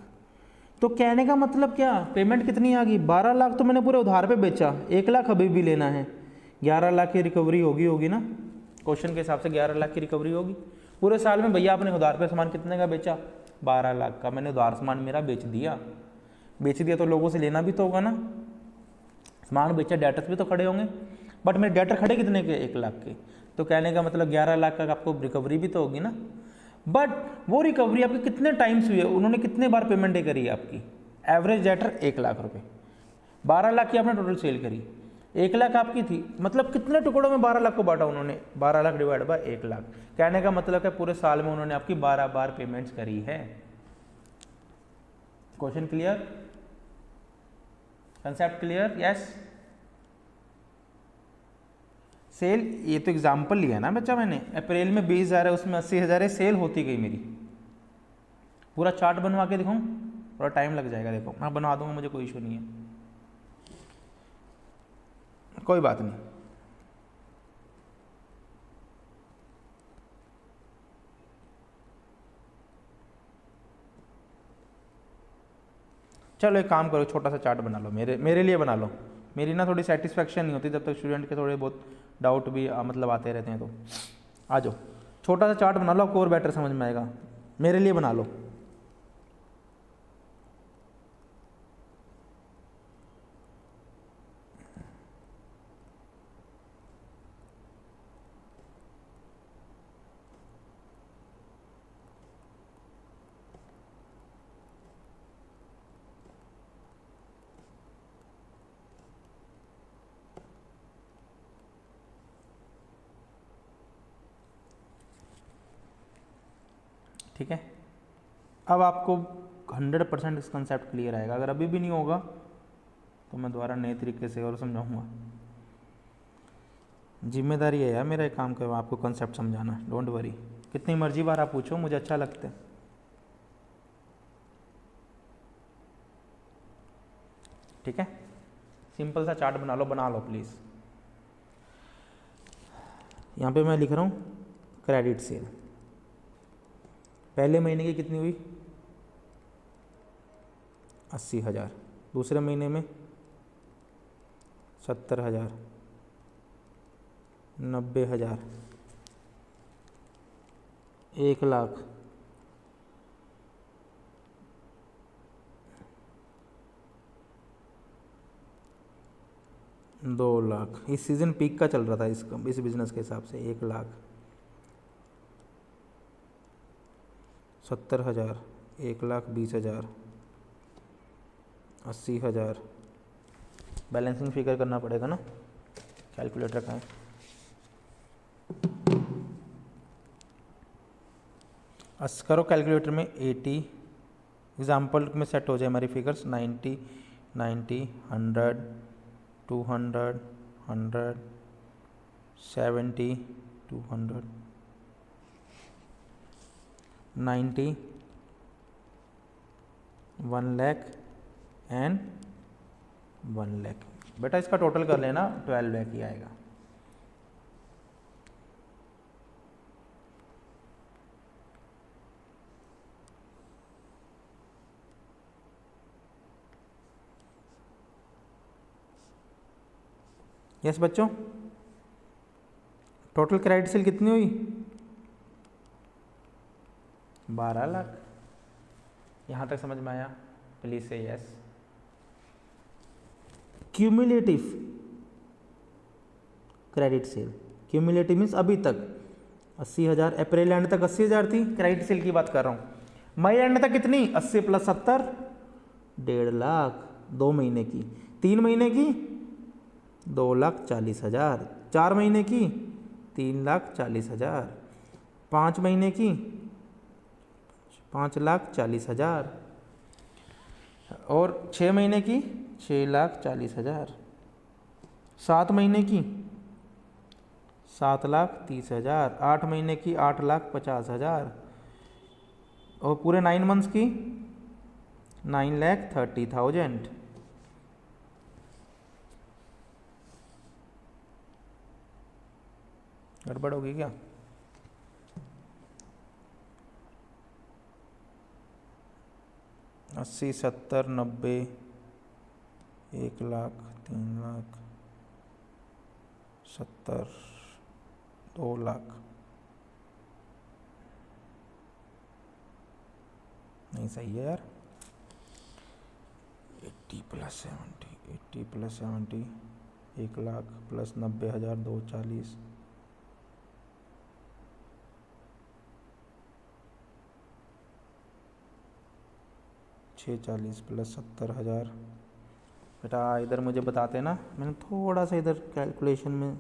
Speaker 1: तो कहने का मतलब क्या, पेमेंट कितनी आ गई, 12 लाख तो मैंने पूरे उधार पे बेचा, 1 लाख अभी भी लेना है, 11 लाख की रिकवरी होगी ना, क्वेश्चन के हिसाब से 11 लाख की रिकवरी होगी। पूरे साल में भैया आपने उधार पे सामान कितने का बेचा, 12 लाख का। मैंने उधार सामान मेरा बेच दिया तो लोगों से लेना भी तो होगा ना, सामान बेचा, डेटर्स भी तो खड़े होंगे, बट मेरे डेटर खड़े कितने के, 1 लाख के। तो कहने का मतलब 11 लाख का आपको रिकवरी भी तो होगी ना। बट वो रिकवरी आपके कितने टाइम्स हुई है, उन्होंने कितने बार पेमेंट करी है आपकी, एवरेज डेटर 1 लाख रुपए, 12 लाख की आपने टोटल सेल करी, 1 लाख आपकी थी, मतलब कितने टुकड़ों में 12 लाख को बांटा उन्होंने, 12 लाख डिवाइड बाय 1 लाख। कहने का मतलब है पूरे साल में उन्होंने आपकी 12 बार पेमेंट्स करी है। Question clear, concept clear, yes. Sale, ये तो एग्जाम्पल लिया ना बच्चा मैंने, अप्रैल में 20,000 है, उसमें 80,000 है, सेल होती गई मेरी। पूरा चार्ट बनवा के दिखाऊं, थोड़ा टाइम लग जाएगा, देखो मैं बना दूंगा, मुझे कोई इशू नहीं है, कोई बात नहीं। चलो एक काम करो, छोटा सा चार्ट बना लो, मेरे लिए बना लो, मेरी ना थोड़ी सेटिस्फेक्शन नहीं होती जब तक स्टूडेंट के थोड़े बहुत डाउट भी मतलब आते रहते हैं। तो आ जाओ, छोटा सा चार्ट बना लो, आपको और बेटर समझ में आएगा, मेरे लिए बना लो। ठीक है, अब आपको 100% इस कंसेप्ट क्लियर आएगा। अगर अभी भी नहीं होगा तो मैं दोबारा नए तरीके से और समझाऊंगा। जिम्मेदारी है यार मेरा एक काम करो, आपको कंसेप्ट समझाना, डोंट वरी, कितनी मर्जी बार आप पूछो, मुझे अच्छा लगता है। ठीक है, सिंपल सा चार्ट बना लो प्लीज़। यहाँ पे मैं लिख रहा हूँ क्रेडिट सेल, पहले महीने की कितनी हुई, 80,000, दूसरे महीने में 70,000, 90,000, 1 लाख, 2 लाख। इस सीज़न पीक का चल रहा था इस बिज़नेस के हिसाब से, 1 लाख, 70,000, 1,20,000, 80,000। बैलेंसिंग फिगर करना पड़ेगा ना, कैलकुलेटर का है। करो कैलकुलेटर में 80 एग्जाम्पल में सेट हो जाए हमारी फिगर्स 90 90 100 200 100 70 200 90 1 लाख एंड 1 लाख। बेटा इसका टोटल कर लेना 12 लाख ही आएगा। यस बच्चों, टोटल क्रेडिट सेल कितनी हुई? 12 लाख। यहाँ तक समझ में आया? प्लीज से yes. Cumulative credit sale, cumulative means अभी तक 80,000, अप्रैल एंड तक 80,000 थी, क्रेडिट सेल की बात कर रहा हूँ। मई एंड तक कितनी? 80 + 70 1.5 लाख। 2 महीने की। 3 महीने की 2,40,000। 4 महीने की 3,40,000। 5 महीने की 5,40,000 और 6 महीने की 6,40,000। 7 महीने की 7,30,000। 8 महीने की 8,50,000 और पूरे 9 मंथ्स की 9,30,000। गड़बड़ होगी क्या? अस्सी 70 90 1 लाख 3 लाख 70 2 लाख। नहीं सही है यार। 80 + 70 80 + 70 1 लाख प्लस 90,000 240 640 + 70,000। बेटा इधर मुझे बताते ना, मैंने थोड़ा सा इधर कैलकुलेशन में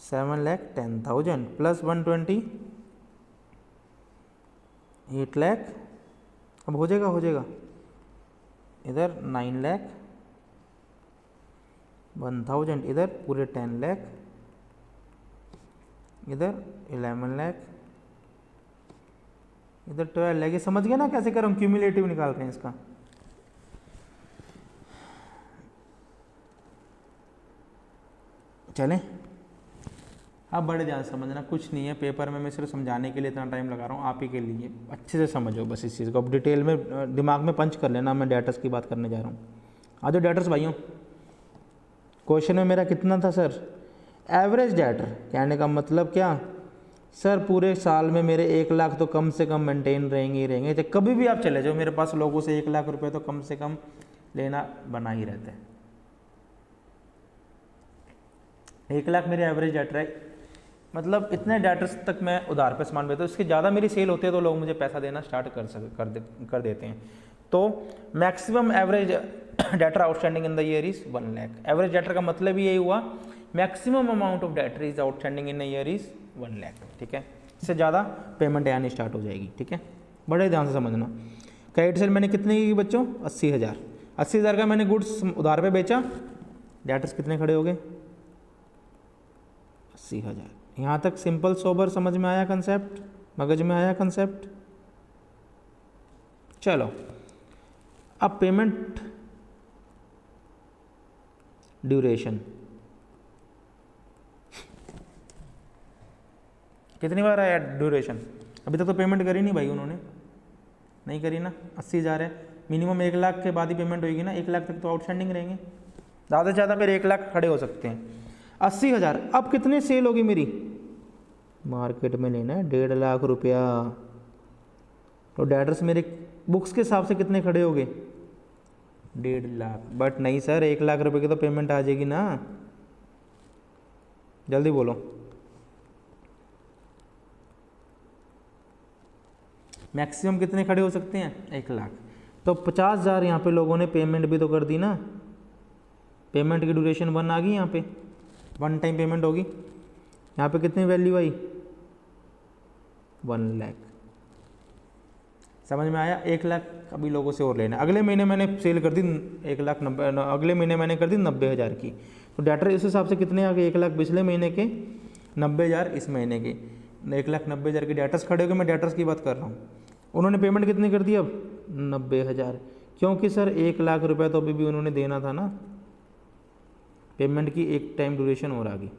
Speaker 1: 7,10,000 + 120 8 लाख। अब हो जाएगा इधर 9,01,000, इधर पूरे 10 लाख, इधर 11 लाख, इधर 12 लाख। ये समझ गए ना कैसे कर रहा हूँ? क्यूमुलेटिव निकाल रहे हैं इसका। चलें अब बड़े ध्यान समझना, कुछ नहीं है पेपर में, मैं सिर्फ समझाने के लिए इतना टाइम लगा रहा हूँ, आप ही के लिए। अच्छे से समझो बस इस चीज़ को। अब डिटेल में दिमाग में पंच कर लेना, मैं डेटर्स की बात करने जा रहा हूँ। आ जाओ डेटर्स भाइयों। क्वेश्चन में मेरा कितना था सर? एवरेज डेटर, कहने का मतलब क्या सर? पूरे साल में मेरे 1 लाख तो कम से कम मेंटेन रहेंगे ही रहेंगे। तो कभी भी आप चले जाओ मेरे पास, लोगों से 1 लाख रुपए तो कम से कम लेना बना ही रहता है। 1 लाख मेरे एवरेज डेटर है, मतलब इतने डेटर्स तक मैं उधार पे सामान बेचता हूँ। इसके ज़्यादा मेरी सेल होती है तो लोग मुझे पैसा देना स्टार्ट कर देते हैं। तो maximum average debtor outstanding in the year is 1 lakh. Average debtor का मतलब यही हुआ maximum amount of debtor is outstanding in the year is 1 lakh. ठीक है, इससे ज़्यादा पेमेंट आनी स्टार्ट हो जाएगी। ठीक है, बड़े ध्यान से समझना। क्रेडिट सेल मैंने कितने की बच्चों? 80,000। 80,000 का मैंने गुड्स उधार पे बेचा, डेटर्स कितने खड़े हो गए? 80,000। यहाँ तक सिंपल सोबर समझ में आया कंसेप्ट? मगज में आया कंसेप्ट? चलो अब पेमेंट ड्यूरेशन कितनी बार आया ड्यूरेशन? अभी तक तो पेमेंट करी नहीं भाई उन्होंने, नहीं करी ना। 80,000 है, मिनिमम 1 लाख के बाद ही पेमेंट होगी ना। 1 लाख तक तो आउटस्टैंडिंग रहेंगे, ज़्यादा से ज़्यादा मेरे 1 लाख खड़े हो सकते हैं। 80,000, अब कितने सेल होगी मेरी? मार्केट में लेना है 1.5 लाख रुपया। तो डेटर्स मेरे बुक्स के हिसाब से कितने खड़े हो गए? 1.5 लाख। बट नहीं सर, 1 लाख रुपए की तो पेमेंट आ जाएगी ना, जल्दी बोलो। मैक्सिमम कितने खड़े हो सकते हैं? 1 लाख। तो 50,000 यहाँ पे लोगों ने पेमेंट भी तो कर दी ना। पेमेंट की ड्यूरेशन 1 आ गई, यहाँ पे 1 टाइम पेमेंट होगी। यहाँ पे कितनी वैल्यू आई? 1 लाख। समझ में आया। 1 लाख अभी लोगों से और लेना। अगले महीने मैंने सेल कर दी 1,90,000, अगले महीने मैंने कर दी 90,000 की, तो डेटर इस हिसाब से कितने आ गए, 1 लाख पिछले महीने के, 90,000 इस महीने के, 1,90,000 के डेटर्स खड़े हो गए। मैं डेटर्स की बात कर रहा हूँ। उन्होंने पेमेंट कितनी कर दी अब, 90,000, क्योंकि सर 1 लाख रुपये तो अभी भी उन्होंने देना था ना, पेमेंट की एक टाइम ड्यूरेशन और आ गई।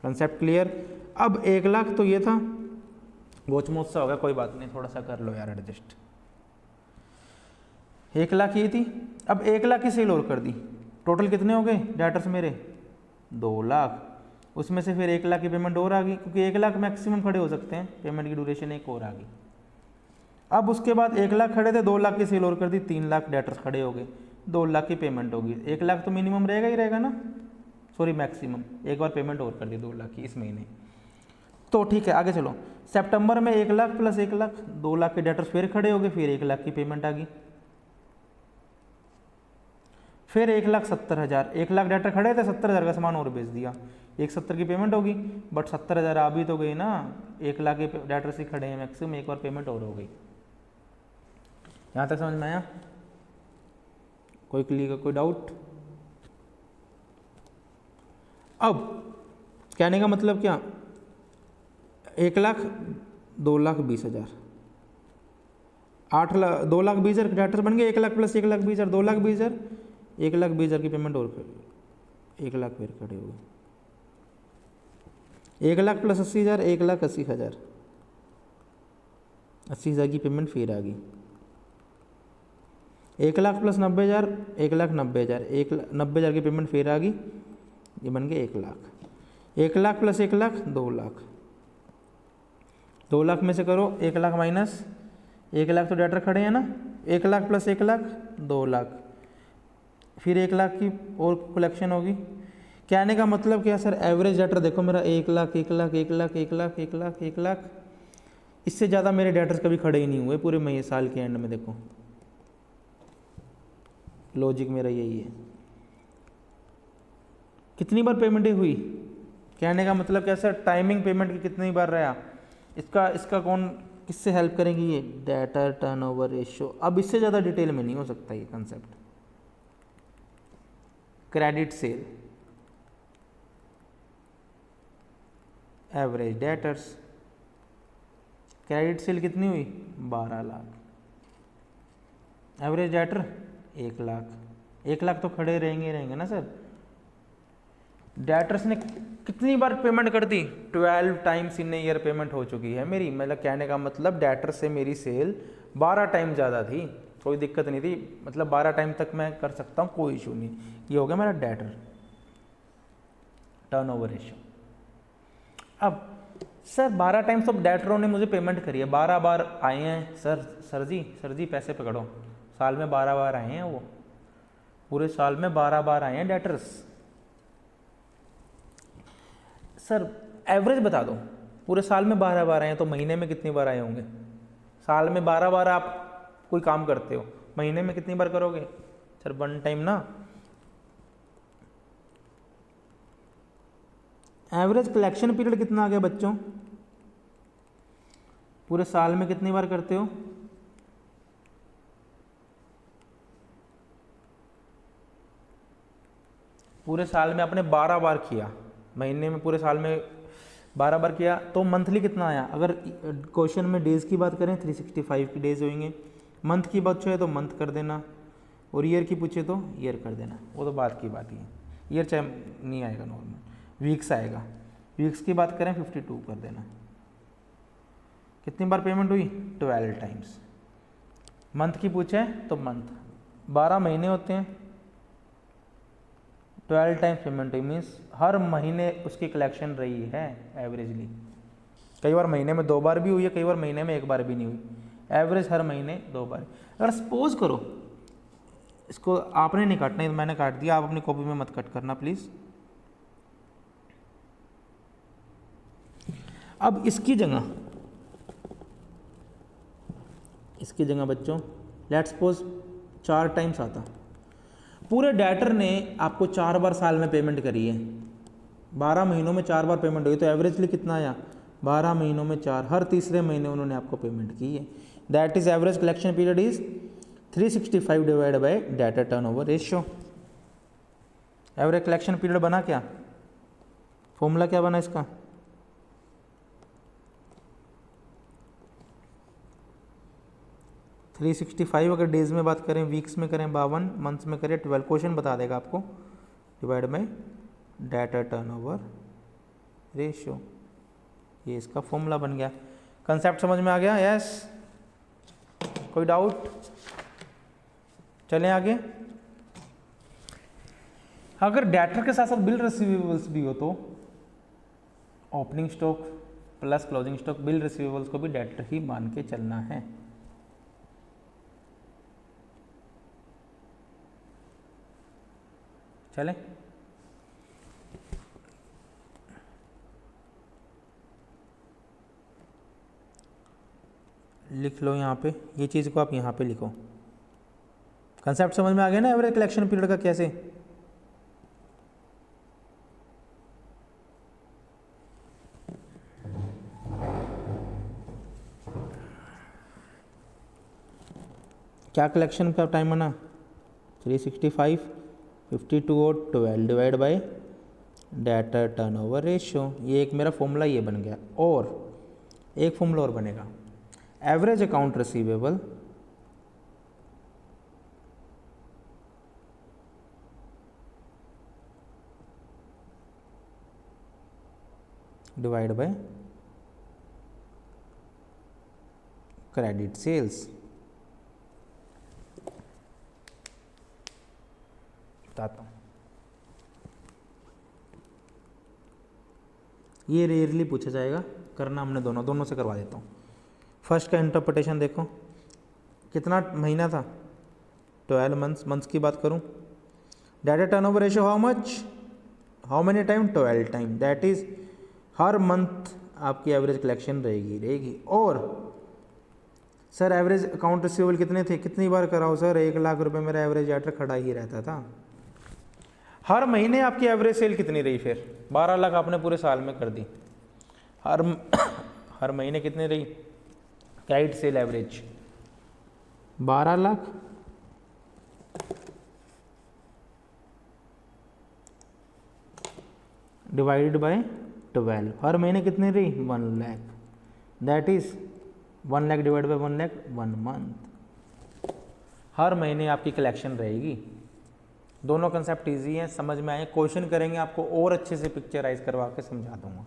Speaker 1: Concept clear. अब 1 लाख तो ये था, गोचमोच सा हो गया, कोई बात नहीं, थोड़ा सा कर लो यार एडजस्ट। 1 लाख ये थी, अब 1 लाख की सेल और कर दी, टोटल कितने हो गए डेटर्स मेरे, 2 लाख। उसमें से फिर 1 लाख की पेमेंट और आ गई, क्योंकि 1 लाख मैक्सिमम खड़े हो सकते हैं, पेमेंट की ड्यूरेशन एक और आ गई। अब उसके बाद 1 लाख खड़े थे, 2 लाख की सेल और कर दी, 3 लाख डेटर्स खड़े हो गए, 2 लाख की पेमेंट होगी। 1 लाख तो मिनिमम रहेगा ही रहेगा ना, सॉरी मैक्सिमम, एक बार पेमेंट और कर दी 2 लाख की इस महीने। तो ठीक है, आगे चलो। सितंबर में 1 लाख प्लस 1 लाख, 2 लाख के डेटर्स फिर खड़े हो गए, फिर 1 लाख की पेमेंट आ गई। फिर 1,70,000, 1 लाख डेटर खड़े थे, 70,000 का सामान और बेच दिया, 1,70,000 की पेमेंट होगी, बट 70,000 आ भी तो गई ना, 1 लाख के डेटर्स ही खड़े हैं मैक्सिमम, एक बार पेमेंट और हो गई। यहाँ तक समझ में आया? कोई क्लियर, कोई डाउट? अब कहने का मतलब क्या, 1 लाख 2,20,000, 2,20,000 डेटर्स बन गए, 1 लाख प्लस 1,20,000, 2,20,000, 1,20,000 की पेमेंट और 1 लाख फिर खड़े हो गए, 1 लाख प्लस 80,000, 1,80,000, 80,000 की पेमेंट फिर आ गई। 1 लाख प्लस 90,000, 1,90,000, 90,000 की पेमेंट फिर आ गई, ये बन गए 1 लाख। 1 लाख प्लस 1 लाख, 2 लाख, 2 लाख में से करो 1 लाख माइनस 1 लाख, तो डेटर खड़े हैं ना, 1 लाख प्लस 1 लाख, 2 लाख, फिर 1 लाख की और कलेक्शन होगी। कहने का मतलब क्या सर, एवरेज डेटर देखो मेरा 1 लाख, 1 लाख, 1 लाख, 1 लाख, 1 लाख, 1 लाख, इससे ज़्यादा मेरे डेटर्स कभी खड़े ही नहीं हुए पूरे महीने साल के एंड में। देखो लॉजिक मेरा यही है। कितनी बार पेमेंट हुई, कहने का मतलब क्या सर, टाइमिंग पेमेंट की कितनी बार रहा, इसका कौन किससे हेल्प करेंगी, ये डेटर टर्नओवर रेशियो। अब इससे ज़्यादा डिटेल में नहीं हो सकता ये concept. Credit sale, average debtors, credit sale कितनी हुई, 12 लाख, एवरेज डेटर 1 लाख, 1 लाख तो खड़े रहेंगे ना सर। डेटर्स ने कितनी बार पेमेंट कर दी, 12 टाइम्स इन ईयर पेमेंट हो चुकी है मेरी। मतलब कहने का मतलब डेटर से मेरी सेल 12 टाइम ज़्यादा थी, कोई दिक्कत नहीं थी, मतलब 12 टाइम तक मैं कर सकता हूँ, कोई इशू नहीं। ये हो गया मेरा डेटर टर्नओवर रेशियो। अब सर 12 टाइम्स तो डेटरों ने मुझे पेमेंट करी है, 12 बार आए हैं सर जी पैसे पकड़ो, साल में 12 बार आए हैं, वो पूरे साल में 12 बार आए हैं डेटर्स। सर एवरेज बता दो, पूरे साल में 12 बार आए हैं, तो महीने में कितनी बार आए होंगे? साल में 12 बार आप कोई काम करते हो, महीने में कितनी बार करोगे सर? 1 टाइम ना। एवरेज कलेक्शन पीरियड कितना आ गया बच्चों, पूरे साल में कितनी बार करते हो? पूरे साल में आपने 12 बार किया, महीने में पूरे साल में 12 बार किया, तो मंथली कितना आया? अगर क्वेश्चन में डेज की बात करें 365 की डेज होंगे, मंथ की बात पूछे तो मंथ कर देना, और ईयर की पूछे तो ईयर कर देना, वो तो बात की बात ही है। ईयर चाहे नहीं आएगा, नॉर्मल वीक्स आएगा। वीक्स की बात करें 52 कर देना। कितनी बार पेमेंट हुई? 12 टाइम्स। मंथ की पूछे तो मंथ, 12 महीने होते हैं, 12 टाइम्स पेमेंट हुई, मीन्स हर महीने उसकी कलेक्शन रही है एवरेजली। कई बार महीने में 2 बार भी हुई है, कई बार महीने में 1 बार भी नहीं हुई, एवरेज हर महीने 2 बार। अगर सपोज करो, इसको आपने नहीं काटना, मैंने काट दिया, आप अपनी कॉपी में मत कट करना प्लीज़। अब इसकी जगह बच्चों लेट्स सपोज 4 टाइम्स आता, पूरे डेटर ने आपको 4 बार साल में पेमेंट करी है, 12 महीनों में 4 बार पेमेंट हुई, तो एवरेजली कितना आया? 12 महीनों में 4, हर तीसरे महीने उन्होंने आपको पेमेंट की है। That is average collection period is 365 divide by debtor turnover ratio. Average collection period बना क्या, फॉर्मूला क्या बना इसका, थ्री 365 अगर डेज में बात करें, वीक्स में करें 52, मंथ्स में करें 12, क्वेश्चन बता देगा आपको, divide by debtor turnover ratio. ये इसका फॉर्मूला बन गया। कंसेप्ट समझ में आ गया? यस, कोई डाउट? चलें आगे। अगर डेटर के साथ साथ बिल रिसीवेबल्स भी हो तो opening stock plus closing stock, bill receivables को भी डेटर ही मान के चलना है। चलें, लिख लो यहाँ पे, ये चीज़ को आप यहाँ पे लिखो। कंसेप्ट समझ में आ गया ना एवरेज कलेक्शन पीरियड का कैसे? क्या कलेक्शन का टाइम बना, 365, 52 और 12 divide by debtor turnover ratio. ये एक मेरा फॉर्मूला ये बन गया। और एक फॉर्मूला और बनेगा, average account receivable divide by credit sales. बताता हूँ, ये रेयरली पूछा जाएगा, करना हमने दोनों से करवा देता हूँ। फर्स्ट का इंटरप्रिटेशन देखो, कितना महीना था, 12 मंथ्स की बात करूँ, debtor turnover ratio how much, how many time, 12 time, that is her month आपकी एवरेज कलेक्शन रहेगी। और सर एवरेज अकाउंट रिसीवेबल कितने थे, कितनी बार कराओ सर, 1 लाख रुपए मेरा एवरेज डेटर खड़ा ही रहता था। हर महीने आपकी एवरेज सेल कितनी रही, फिर 12 लाख आपने पूरे साल में कर दी, हर महीने कितनी रही credit sale average, 12 lakh divided by 12, हर महीने कितनी रही, 1 lakh, that is 1 lakh divide by 1 lakh, 1 month. हर महीने आपकी कलेक्शन रहेगी। दोनों कंसेप्ट इजी हैं, समझ में आए। क्वेश्चन करेंगे आपको और अच्छे से पिक्चराइज करवा के समझा दूंगा।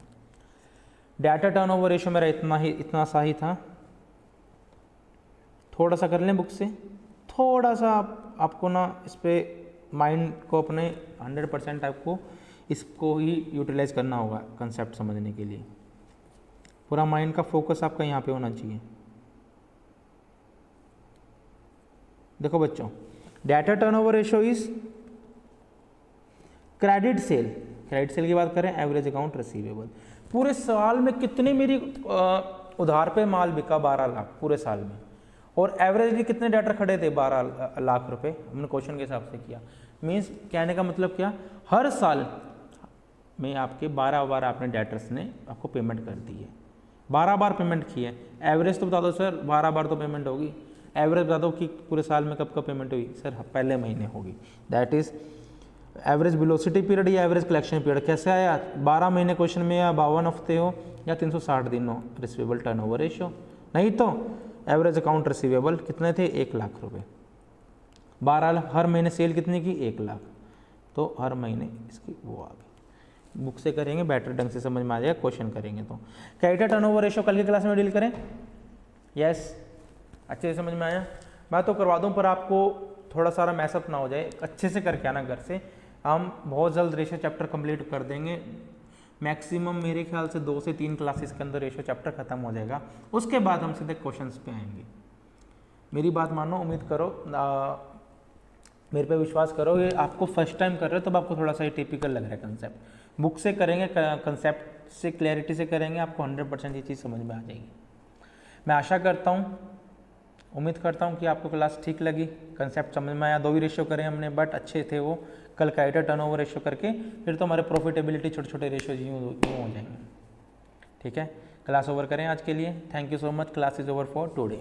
Speaker 1: डेटर टर्नओवर रेशियो मेरा इतना सा ही था। थोड़ा सा कर लें बुक से, थोड़ा सा आपको ना इस पर माइंड को अपने 100% आपको इसको ही यूटिलाइज करना होगा कंसेप्ट समझने के लिए। पूरा माइंड का फोकस आपका यहाँ पे होना चाहिए। देखो बच्चों, debtor turnover ratio is credit sale की बात करें, एवरेज अकाउंट रिसीवेबल। पूरे साल में कितने मेरी उधार पे माल बिका, 12 लाख पूरे साल में, और एवरेजली कितने डेटर खड़े थे, 12 लाख रुपए, हमने क्वेश्चन के हिसाब से किया। मीन्स कहने का मतलब क्या, हर साल में आपके 12 बार आपने डेटर्स ने आपको पेमेंट कर दी है, 12 बार पेमेंट की है। एवरेज तो बता दो सर, 12 बार तो पेमेंट होगी, एवरेज बता दो कि पूरे साल में कब पेमेंट हुई, सर पहले महीने होगी। That is average velocity period या एवरेज कलेक्शन पीरियड कैसे आया, 12 महीने क्वेश्चन में, या 52 हफ्ते हो, या 360 दिन हो रिसीवेबल टर्नओवर रेशियो। नहीं तो एवरेज अकाउंट रिसीवेबल कितने थे, 1 लाख रुपए, 12 लाख, हर महीने सेल कितने की, 1 लाख, तो हर महीने इसकी वो आ गई। बुक से करेंगे बेटर ढंग से समझ में आ जाएगा, क्वेश्चन करेंगे तो। क्रेडिट टर्नओवर रेशियो कल की क्लास में डील करें, यस अच्छे से समझ में आया। मैं तो करवा दूं, पर आपको थोड़ा सारा मैसअप ना हो जाए, अच्छे से करके आना घर से। हम बहुत जल्द रेशियो चैप्टर कंप्लीट कर देंगे, मैक्सिमम मेरे ख्याल से 2 से 3 क्लासेस के अंदर रेशियो चैप्टर खत्म हो जाएगा। उसके बाद हम सीधे क्वेश्चंस पे आएंगे। मेरी बात मानो, उम्मीद करो, मेरे पे विश्वास करो। ये आपको फर्स्ट टाइम कर रहे हो तब आपको थोड़ा सा टिपिकल लग रहा है कंसेप्ट। बुक से करेंगे, कंसेप्ट से क्लैरिटी से करेंगे, आपको 100% ये चीज़ समझ में आ जाएगी। मैं आशा करता हूँ, उम्मीद करता हूँ कि आपको क्लास ठीक लगी, कंसेप्ट समझ में आया। 2 ही रेशियो करे हमने, बट अच्छे थे वो। कल क्रेडिट टर्नओवर रेशियो करके फिर तो हमारे प्रॉफिटेबिलिटी छोटे छोटे रेशियो यूँ हो जाएंगे। ठीक है, क्लास ओवर करें आज के लिए। Thank you so much, class is over for today.